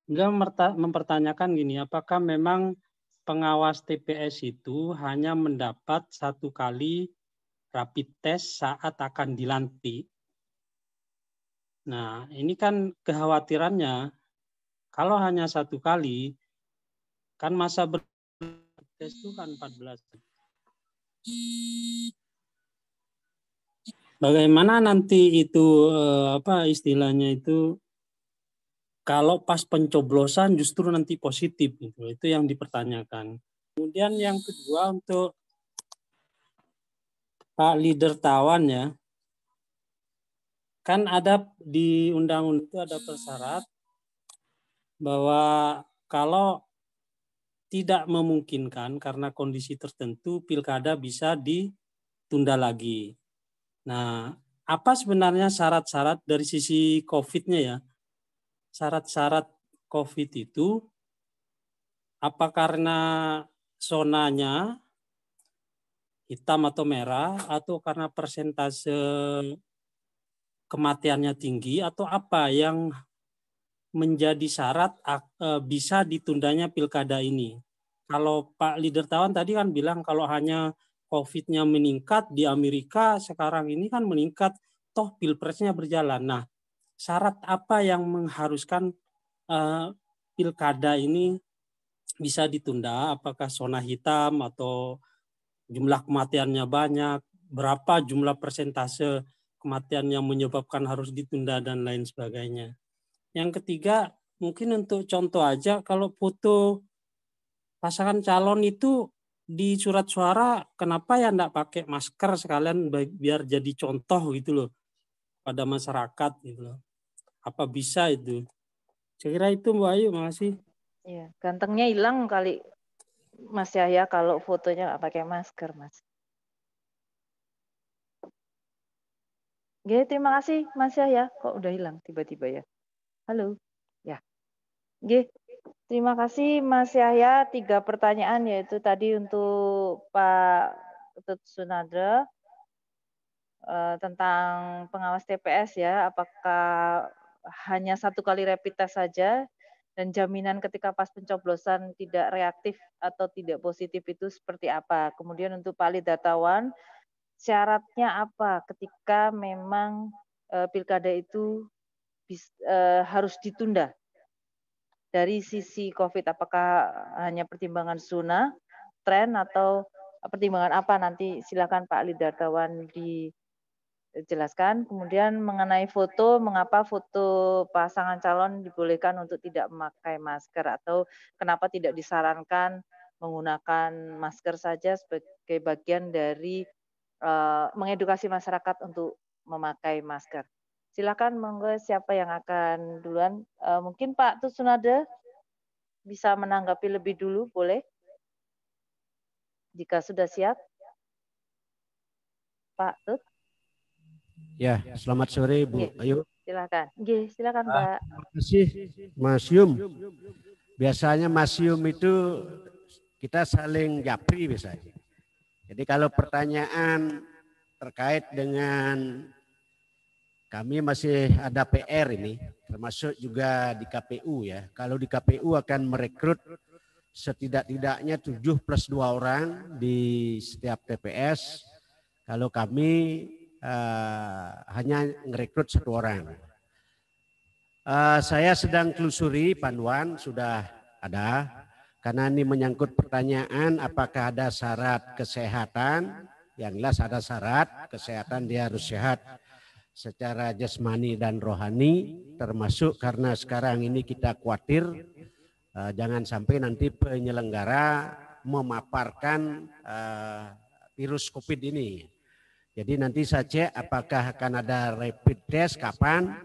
Beliau mempertanyakan gini, apakah memang pengawas TPS itu hanya mendapat 1 kali rapid test saat akan dilantik? Nah, ini kan kekhawatirannya, kalau hanya 1 kali, kan masa bertes itu kan 14. Bagaimana nanti itu istilahnya itu, kalau pas pencoblosan justru nanti positif gitu. Itu yang dipertanyakan. Kemudian yang kedua untuk Pak Leader Tawan ya. Kan ada di undang-undang itu ada persyarat bahwa kalau tidak memungkinkan karena kondisi tertentu pilkada bisa ditunda lagi. Nah, apa sebenarnya syarat-syarat dari sisi COVID-nya ya? Syarat-syarat COVID itu apa karena zonanya hitam atau merah, atau karena persentase kematiannya tinggi, atau apa yang menjadi syarat bisa ditundanya pilkada ini? Kalau Pak Leader Tawan tadi kan bilang kalau hanya COVID-nya meningkat di Amerika, sekarang ini kan meningkat, toh pilpresnya berjalan. Nah, syarat apa yang mengharuskan pilkada ini bisa ditunda? Apakah zona hitam atau jumlah kematiannya banyak? Berapa jumlah persentase kematian yang menyebabkan harus ditunda dan lain sebagainya? Yang ketiga, mungkin untuk contoh aja, kalau foto pasangan calon itu di surat suara, kenapa ya enggak pakai masker sekalian biar jadi contoh gitu loh pada masyarakat gitu loh. Apa bisa itu? Saya kira itu Mbak Ayu, makasih. Iya, gantengnya hilang kali Mas Yahya kalau fotonya nggak pakai masker, Mas. Oke, terima kasih Mas Yahya. Kok udah hilang tiba-tiba ya? Halo. Ya. Oke, terima kasih Mas Yahya. 3 pertanyaan yaitu tadi untuk Pak Ketut Sunadra tentang pengawas TPS ya, apakah hanya 1 kali rapid test saja dan jaminan ketika pas pencoblosan tidak reaktif atau tidak positif itu seperti apa? Kemudian untuk Pak Lidatawan, syaratnya apa ketika memang pilkada itu harus ditunda? Dari sisi COVID, apakah hanya pertimbangan zona, tren, atau pertimbangan apa? Nanti silakan Pak Lidatawan dijelaskan. Kemudian mengenai foto, mengapa foto pasangan calon dibolehkan untuk tidak memakai masker, atau kenapa tidak disarankan menggunakan masker saja sebagai bagian dari mengedukasi masyarakat untuk memakai masker. Silakan monggo siapa yang akan duluan? Mungkin Pak Tusunada bisa menanggapi lebih dulu, boleh? Jika sudah siap. Pak Tut. Ya, selamat sore Bu Ayu. Silakan. Silakan Pak. Terima kasih Mas Yum. Biasanya Mas Yum itu kita saling japri biasanya. Jadi kalau pertanyaan terkait dengan kami masih ada PR ini, termasuk juga di KPU ya. Kalau di KPU akan merekrut setidak-tidaknya 7+2 orang di setiap TPS. Kalau kami hanya merekrut 1 orang. Saya sedang telusuri panduan, sudah ada. Karena ini menyangkut pertanyaan apakah ada syarat kesehatan. Yang jelas ada syarat kesehatan, dia harus sehat secara jasmani dan rohani. Termasuk karena sekarang ini kita khawatir jangan sampai nanti penyelenggara memaparkan virus COVID ini. Jadi nanti saya cek apakah akan ada rapid test, kapan.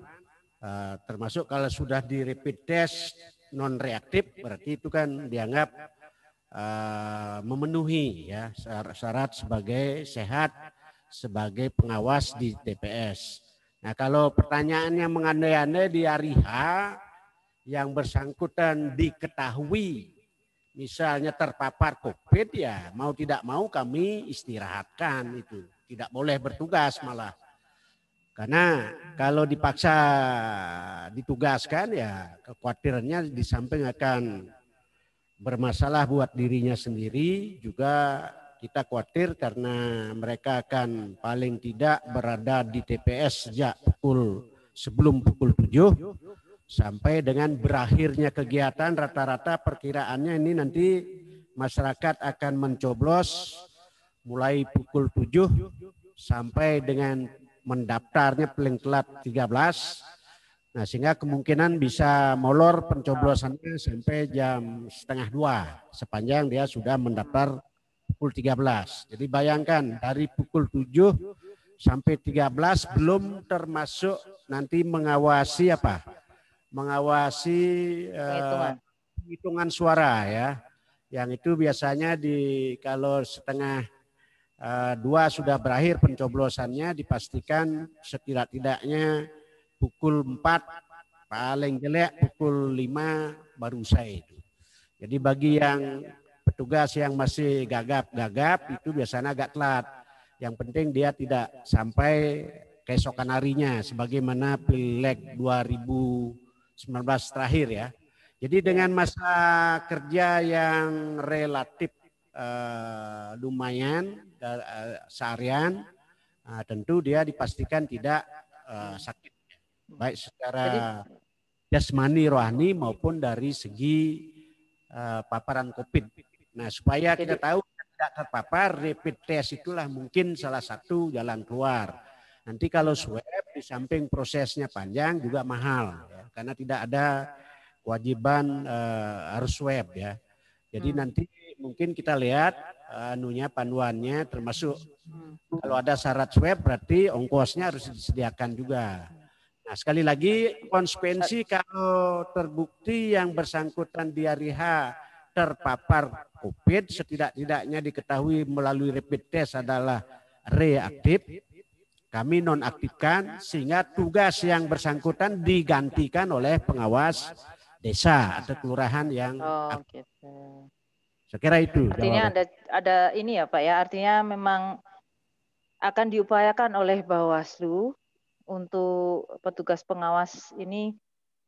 Termasuk kalau sudah di rapid test non reaktif, berarti itu kan dianggap memenuhi ya syarat sebagai sehat sebagai pengawas di TPS. Nah kalau pertanyaannya mengandai-andai di hari H yang bersangkutan diketahui misalnya terpapar COVID, ya mau tidak mau kami istirahatkan itu. Tidak boleh bertugas malah. Karena kalau dipaksa ditugaskan ya kekhawatirannya di samping akan bermasalah buat dirinya sendiri, juga kita khawatir karena mereka akan paling tidak berada di TPS sejak sebelum pukul 7 sampai dengan berakhirnya kegiatan. Rata-rata perkiraannya ini nanti masyarakat akan mencoblos mulai pukul 7 sampai dengan mendaftarnya paling telat 13. Nah, sehingga kemungkinan bisa molor pencoblosannya sampai jam 1:30 sepanjang dia sudah mendaftar pukul 13. Jadi bayangkan dari pukul 7 sampai 13 belum termasuk nanti mengawasi apa? Mengawasi hitungan suara ya. Yang itu biasanya kalau 1:30 sudah berakhir pencoblosannya, dipastikan setidak-tidaknya pukul 4, paling jelek pukul 5 baru usai itu. Jadi bagi yang petugas yang masih gagap-gagap itu biasanya agak telat. Yang penting dia tidak sampai keesokan harinya sebagaimana Pileg 2019 terakhir ya. Jadi dengan masa kerja yang relatif lumayan seharian, tentu dia dipastikan tidak sakit, baik secara jasmani rohani maupun dari segi paparan COVID. Nah supaya kita tahu tidak terpapar, rapid test itulah mungkin salah satu jalan keluar. Nanti kalau swab di samping prosesnya panjang juga mahal ya, karena tidak ada kewajiban harus swab ya. Jadi nanti mungkin kita lihat panduannya, termasuk kalau ada syarat swab berarti ongkosnya harus disediakan juga. Nah sekali lagi konsekuensi kalau terbukti yang bersangkutan di hari H terpapar COVID, setidak-tidaknya diketahui melalui rapid test adalah reaktif, kami nonaktifkan sehingga tugas yang bersangkutan digantikan oleh pengawas desa atau kelurahan yang gitu. Saya kira itu. Artinya ada ini ya Pak ya, artinya memang akan diupayakan oleh Bawaslu untuk petugas pengawas ini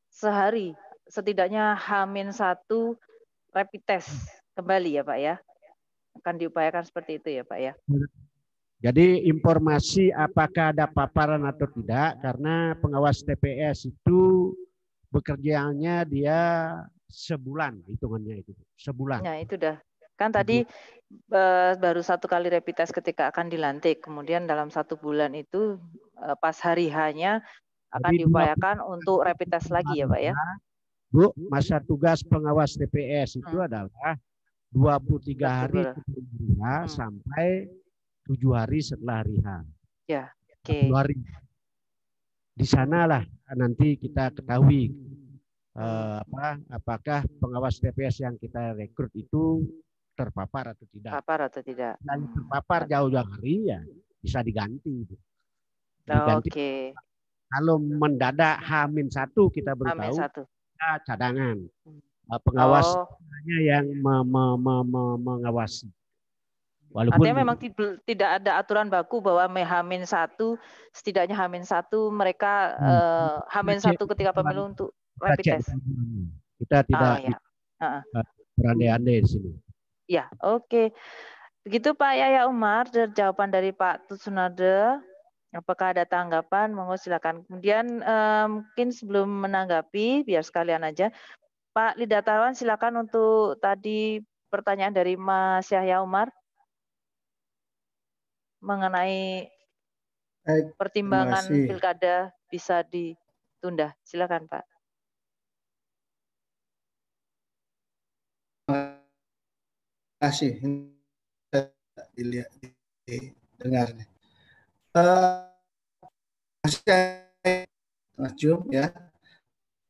sehari setidaknya H-1 rapid test kembali ya Pak ya. Akan diupayakan seperti itu ya Pak ya. Jadi informasi apakah ada paparan atau tidak, karena pengawas TPS itu bekerjanya dia sebulan, hitungannya itu sebulan. Nah itu dah kan tadi baru 1 kali rapid test ketika akan dilantik, kemudian dalam 1 bulan itu pas hari H-nya akan diupayakan untuk rapid test lagi ya Pak ya. Bu, masa tugas pengawas TPS itu adalah 23 hari sebelum hari H sampai 7 hari setelah hari H. Ya, oke. 10 hari. Di sanalah nanti kita ketahui apakah pengawas TPS yang kita rekrut itu terpapar atau tidak. Terpapar atau tidak. Yang terpapar jauh-jauh hari ya bisa diganti. Diganti. Oke. Kalau mendadak H-1 kita beritahu kita cadangan. Pengawas yang mengawasi. Walaupun artinya memang tidak ada aturan baku bahwa H-1 setidaknya H-1 mereka H-1 ketika pemilu untuk rapid test. Kita tidak berandai-andai di sini. Ya, oke. Begitu Pak Yahya Umar, jawaban dari Pak Tutsunade. Apakah ada tanggapan? Monggo silakan. Kemudian mungkin sebelum menanggapi, biar sekalian aja, Pak Lidatawan silakan untuk tadi pertanyaan dari Mas Yahya Umar mengenai pertimbangan pilkada bisa ditunda. Silakan Pak. Terima kasih. Dilihat, didengar. Mas Jum ya.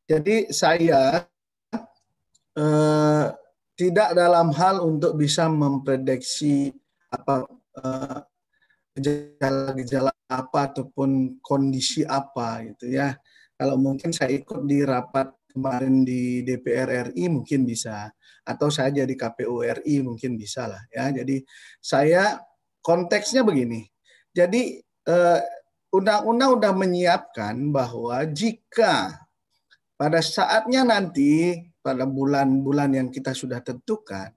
Jadi saya tidak dalam hal untuk bisa memprediksi apa gejala-gejala apa ataupun kondisi apa gitu ya. Kalau mungkin saya ikut di rapat kemarin di DPR RI mungkin bisa, atau saya jadi KPU RI mungkin bisa lah ya. Jadi saya konteksnya begini. Jadi undang-undang sudah menyiapkan bahwa jika pada saatnya nanti pada bulan-bulan yang kita sudah tentukan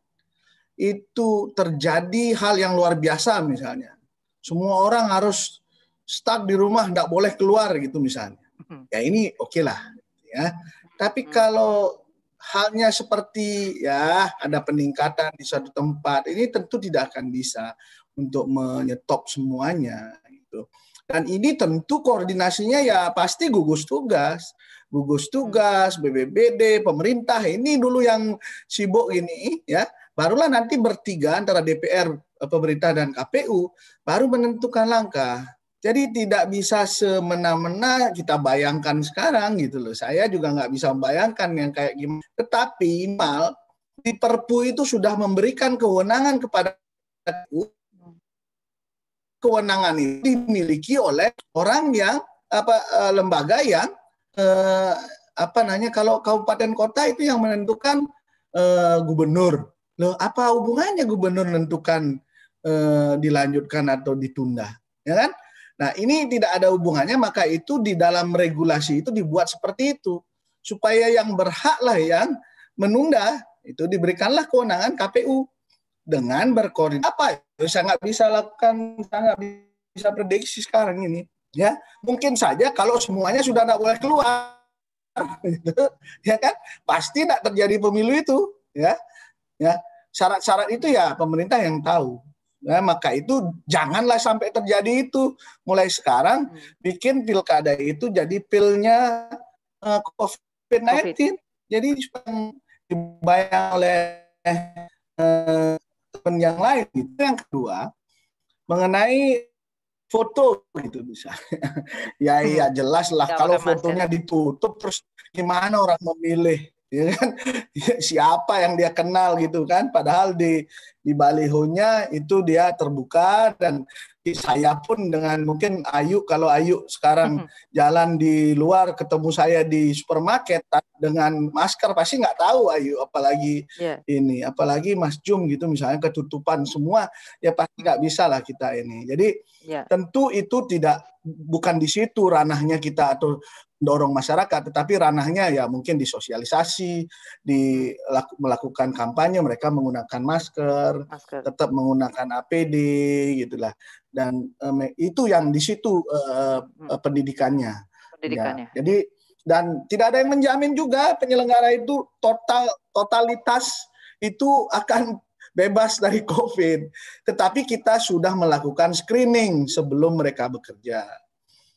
itu terjadi hal yang luar biasa misalnya. Semua orang harus stuck di rumah, nggak boleh keluar gitu misalnya. Ya ini oke lah. Ya. Tapi kalau halnya seperti ya ada peningkatan di suatu tempat, ini tentu tidak akan bisa untuk menyetop semuanya. Gitu. Dan ini tentu koordinasinya ya pasti gugus tugas, BPBD, pemerintah ini dulu yang sibuk ini ya. Barulah nanti bertiga antara DPR, pemerintah dan KPU baru menentukan langkah. Jadi tidak bisa semena-mena kita bayangkan sekarang gitu loh. Saya juga nggak bisa membayangkan yang kayak gimana. Tetapi di Perpu itu sudah memberikan kewenangan kepada KPU. Kewenangan itu dimiliki oleh orang yang lembaga yang kalau kabupaten kota itu yang menentukan gubernur. Loh, apa hubungannya gubernur menentukan dilanjutkan atau ditunda, ya kan? Nah, ini tidak ada hubungannya, maka itu di dalam regulasi itu dibuat seperti itu supaya yang berhak lah yang menunda itu diberikanlah kewenangan KPU dengan berkoordinasi. Apa? Saya nggak bisa lakukan, saya nggak bisa prediksi sekarang ini. Ya, mungkin saja kalau semuanya sudah tidak boleh keluar, gitu, ya kan? Pasti tidak terjadi pemilu itu, ya. Ya, syarat-syarat itu ya pemerintah yang tahu. Ya, maka itu janganlah sampai terjadi itu. Mulai sekarang bikin pilkada itu jadi pilnya COVID-19. Jadi dibayang oleh teman yang lain. Itu yang kedua, mengenai foto gitu misalnya. Ya jelas lah kalau fotonya ditutup terus gimana orang memilih. Ya kan? Siapa yang dia kenal gitu kan, padahal di balihonya itu dia terbuka. Dan saya pun dengan mungkin Ayu, kalau Ayu sekarang jalan di luar ketemu saya di supermarket dengan masker pasti nggak tahu Ayu, apalagi ini, apalagi Mas Jum gitu misalnya ketutupan semua, ya pasti nggak bisa lah kita ini. Jadi tentu itu bukan di situ ranahnya kita atau dorong masyarakat, tetapi ranahnya ya mungkin disosialisasi, melakukan kampanye, mereka menggunakan masker, tetap menggunakan APD gitulah. Dan itu yang di situ pendidikannya. Ya. Jadi dan tidak ada yang menjamin juga penyelenggara itu totalitas itu akan bebas dari COVID. Tetapi kita sudah melakukan screening sebelum mereka bekerja.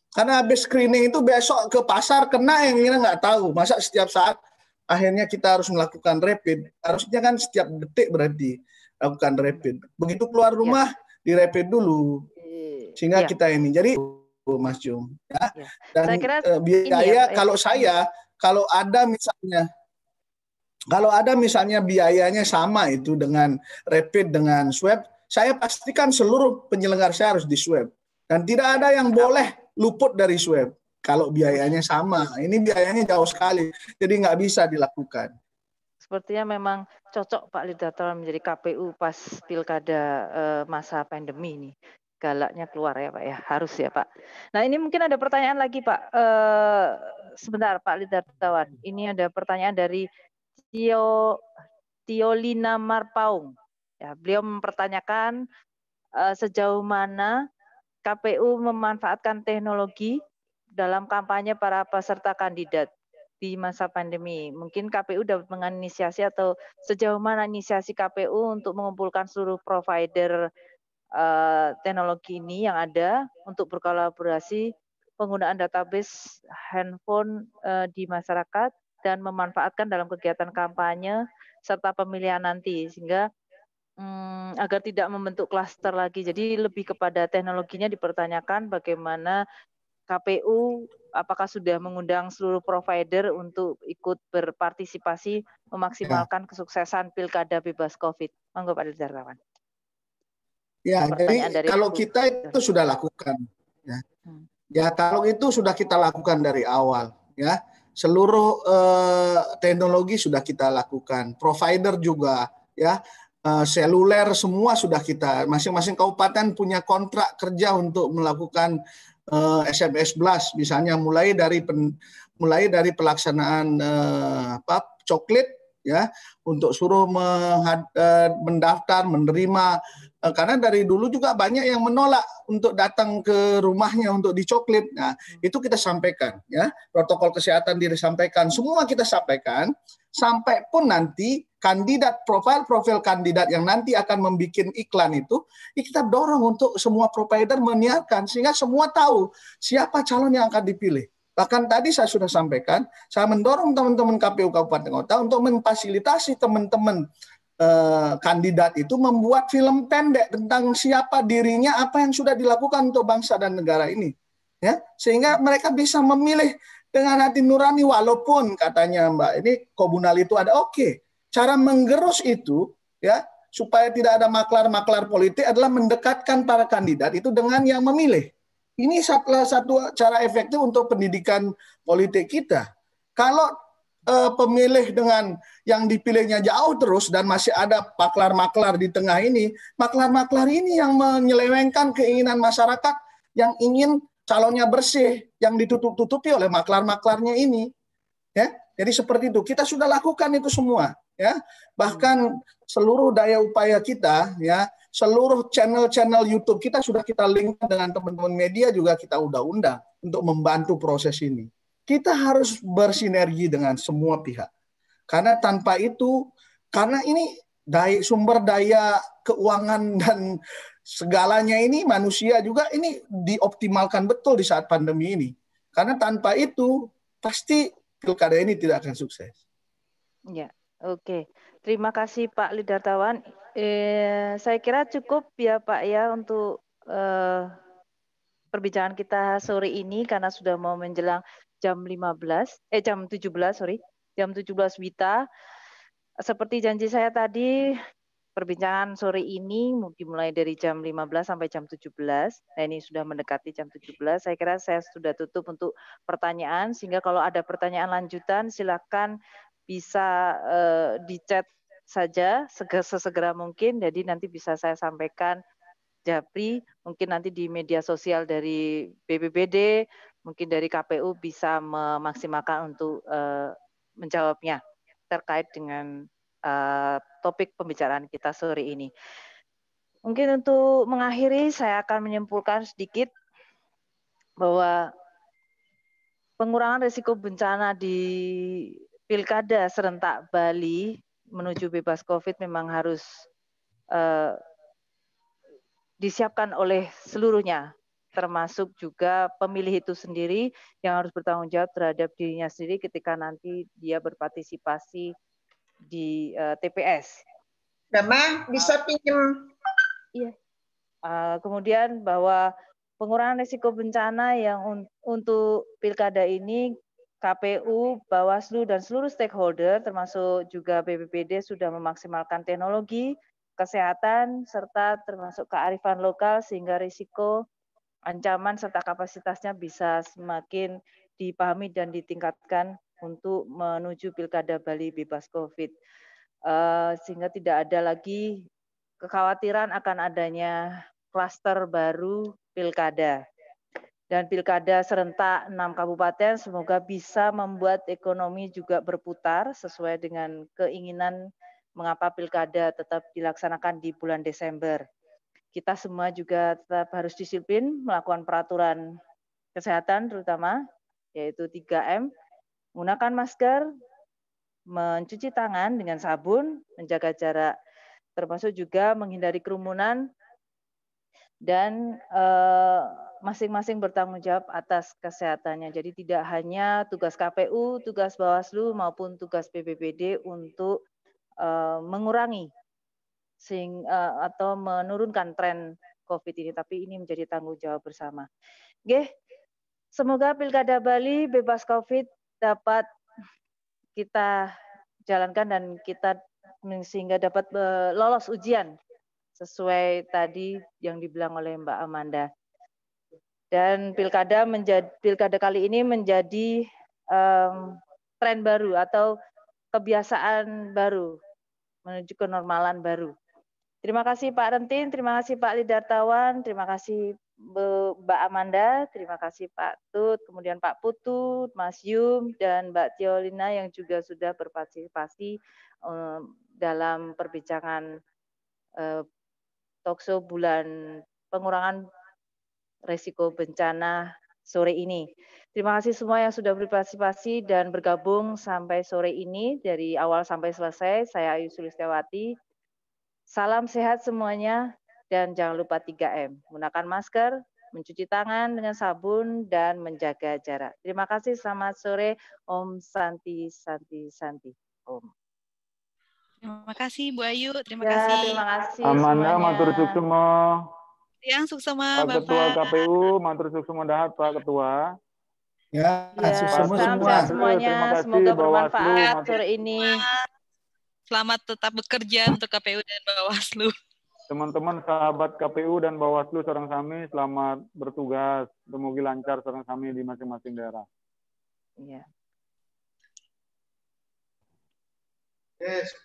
Karena habis screening itu besok ke pasar kena yang kita nggak tahu. Masa setiap saat akhirnya kita harus melakukan rapid. Harusnya kan setiap detik berarti lakukan rapid. Begitu keluar rumah di rapid dulu, sehingga kita ini. Jadi Mas Jum, ya. Dan saya kira biaya kalau ada misalnya biayanya sama itu dengan rapid dengan swab, saya pastikan seluruh penyelenggara saya harus di swab. Dan tidak ada yang boleh luput dari swab kalau biayanya sama. Ini biayanya jauh sekali, jadi nggak bisa dilakukan. Sepertinya memang cocok Pak Lidartawan menjadi KPU pas pilkada masa pandemi ini. Galaknya keluar ya Pak ya, harus ya Pak. Nah ini mungkin ada pertanyaan lagi Pak. Sebentar Pak Lidartawan, ini ada pertanyaan dari Tiolina Marpaung. Ya, beliau mempertanyakan sejauh mana KPU memanfaatkan teknologi dalam kampanye para peserta kandidat di masa pandemi. Mungkin KPU dapat menginisiasi atau sejauh mana inisiasi KPU untuk mengumpulkan seluruh provider teknologi ini yang ada untuk berkolaborasi penggunaan database handphone di masyarakat dan memanfaatkan dalam kegiatan kampanye serta pemilihan nanti, sehingga agar tidak membentuk klaster lagi. Jadi lebih kepada teknologinya dipertanyakan bagaimana KPU apakah sudah mengundang seluruh provider untuk ikut berpartisipasi memaksimalkan kesuksesan pilkada bebas COVID. Monggo Pak Lidartawan. Ya, jadi kalau kita itu sudah lakukan, ya kalau itu sudah kita lakukan dari awal, ya seluruh teknologi sudah kita lakukan, provider juga, ya. Seluler semua sudah kita, masing-masing kabupaten punya kontrak kerja untuk melakukan SMS Blast, misalnya mulai dari pelaksanaan coklit, ya, untuk suruh mendaftar, menerima, karena dari dulu juga banyak yang menolak untuk datang ke rumahnya untuk dicoklit. Nah, itu kita sampaikan, ya, protokol kesehatan disampaikan, semua kita sampaikan, sampai pun nanti kandidat, profil kandidat yang nanti akan membuat iklan itu, kita dorong untuk semua provider menyiarkan sehingga semua tahu siapa calon yang akan dipilih. Bahkan tadi saya sudah sampaikan, saya mendorong teman-teman KPU Kabupaten Kota untuk memfasilitasi teman-teman kandidat itu membuat film pendek tentang siapa dirinya, apa yang sudah dilakukan untuk bangsa dan negara ini, ya, sehingga mereka bisa memilih dengan hati nurani, walaupun katanya Mbak ini komunal itu ada, oke. Cara menggerus itu, ya, supaya tidak ada maklar-maklar politik adalah mendekatkan para kandidat itu dengan yang memilih. Ini salah satu cara efektif untuk pendidikan politik kita. Kalau pemilih dengan yang dipilihnya jauh terus dan masih ada maklar-maklar di tengah ini, maklar-maklar ini yang menyelewengkan keinginan masyarakat yang ingin calonnya bersih, yang ditutup-tutupi oleh maklar-maklarnya ini. Ya, jadi seperti itu. Kita sudah lakukan itu semua, ya. Bahkan seluruh daya upaya kita, ya, seluruh channel-channel YouTube kita sudah kita link dengan teman-teman media juga kita undang untuk membantu proses ini. Kita harus bersinergi dengan semua pihak. Karena tanpa itu, karena ini sumber daya keuangan dan segalanya ini manusia juga ini dioptimalkan betul di saat pandemi ini. Karena tanpa itu pasti pilkada ini tidak akan sukses. Ya, oke. Terima kasih Pak Lidartawan. Saya kira cukup ya Pak ya untuk perbincangan kita sore ini karena sudah mau menjelang jam 17 WITA. Seperti janji saya tadi, perbincangan sore ini mungkin mulai dari jam 15 sampai jam 17. Nah, ini sudah mendekati jam 17. Saya kira saya sudah tutup untuk pertanyaan, sehingga kalau ada pertanyaan lanjutan silakan bisa di chat saja sesegera mungkin. Jadi nanti bisa saya sampaikan Japri, mungkin nanti di media sosial dari BPBD, mungkin dari KPU bisa memaksimalkan untuk menjawabnya terkait dengan topik pembicaraan kita sore ini. Mungkin untuk mengakhiri, saya akan menyimpulkan sedikit bahwa pengurangan risiko bencana di Pilkada serentak Bali menuju bebas COVID memang harus disiapkan oleh seluruhnya, termasuk juga pemilih itu sendiri yang harus bertanggung jawab terhadap dirinya sendiri ketika nanti dia berpartisipasi di TPS. Mama, bisa pinjam? Iya. Kemudian bahwa pengurangan risiko bencana yang untuk pilkada ini KPU, Bawaslu, dan seluruh stakeholder termasuk juga BPPD sudah memaksimalkan teknologi, kesehatan, serta termasuk kearifan lokal sehingga risiko, ancaman, serta kapasitasnya bisa semakin dipahami dan ditingkatkan untuk menuju pilkada Bali bebas COVID. Sehingga tidak ada lagi kekhawatiran akan adanya klaster baru pilkada. Dan pilkada serentak 6 kabupaten semoga bisa membuat ekonomi juga berputar sesuai dengan keinginan mengapa pilkada tetap dilaksanakan di bulan Desember. Kita semua juga tetap harus disiplin melakukan peraturan kesehatan terutama, yaitu 3M, menggunakan masker, mencuci tangan dengan sabun, menjaga jarak, termasuk juga menghindari kerumunan, dan masing-masing bertanggung jawab atas kesehatannya. Jadi tidak hanya tugas KPU, tugas Bawaslu maupun tugas BPPD untuk mengurangi atau menurunkan tren COVID ini, tapi ini menjadi tanggung jawab bersama. Oke, semoga Pilkada Bali bebas COVID dapat kita jalankan dan kita sehingga dapat lolos ujian sesuai tadi yang dibilang oleh Mbak Amanda. Dan pilkada kali ini menjadi tren baru atau kebiasaan baru menuju kenormalan baru. Terima kasih Pak Rentin, terima kasih Pak Lidartawan, terima kasih Mbak Amanda, terima kasih Pak Tut, kemudian Pak Putu, Mas Yum, dan Mbak Tiolina yang juga sudah berpartisipasi dalam perbincangan talkshow bulan pengurangan risiko bencana sore ini. Terima kasih semua yang sudah berpartisipasi dan bergabung sampai sore ini dari awal sampai selesai. Saya Ayu Sulistiawati. Salam sehat semuanya dan jangan lupa 3M. Menggunakan masker, mencuci tangan dengan sabun dan menjaga jarak. Terima kasih, selamat sore. Om Santi Santi Santi. Om. Terima kasih Bu Ayu, terima kasih. Terima kasih Amanda, semuanya. matur suksema. Yang suksema Pak Bapak. Ketua KPU, matur suksema dahat Pak Ketua. Ya, salam sehat semuanya. Semoga bermanfaat sore ini. Selamat tetap bekerja untuk KPU dan Bawaslu. Teman-teman sahabat KPU dan Bawaslu sareng sami selamat bertugas. Semoga lancar sareng sami di masing-masing daerah. Iya.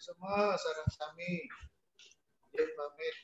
Semua sareng sami. Pamit.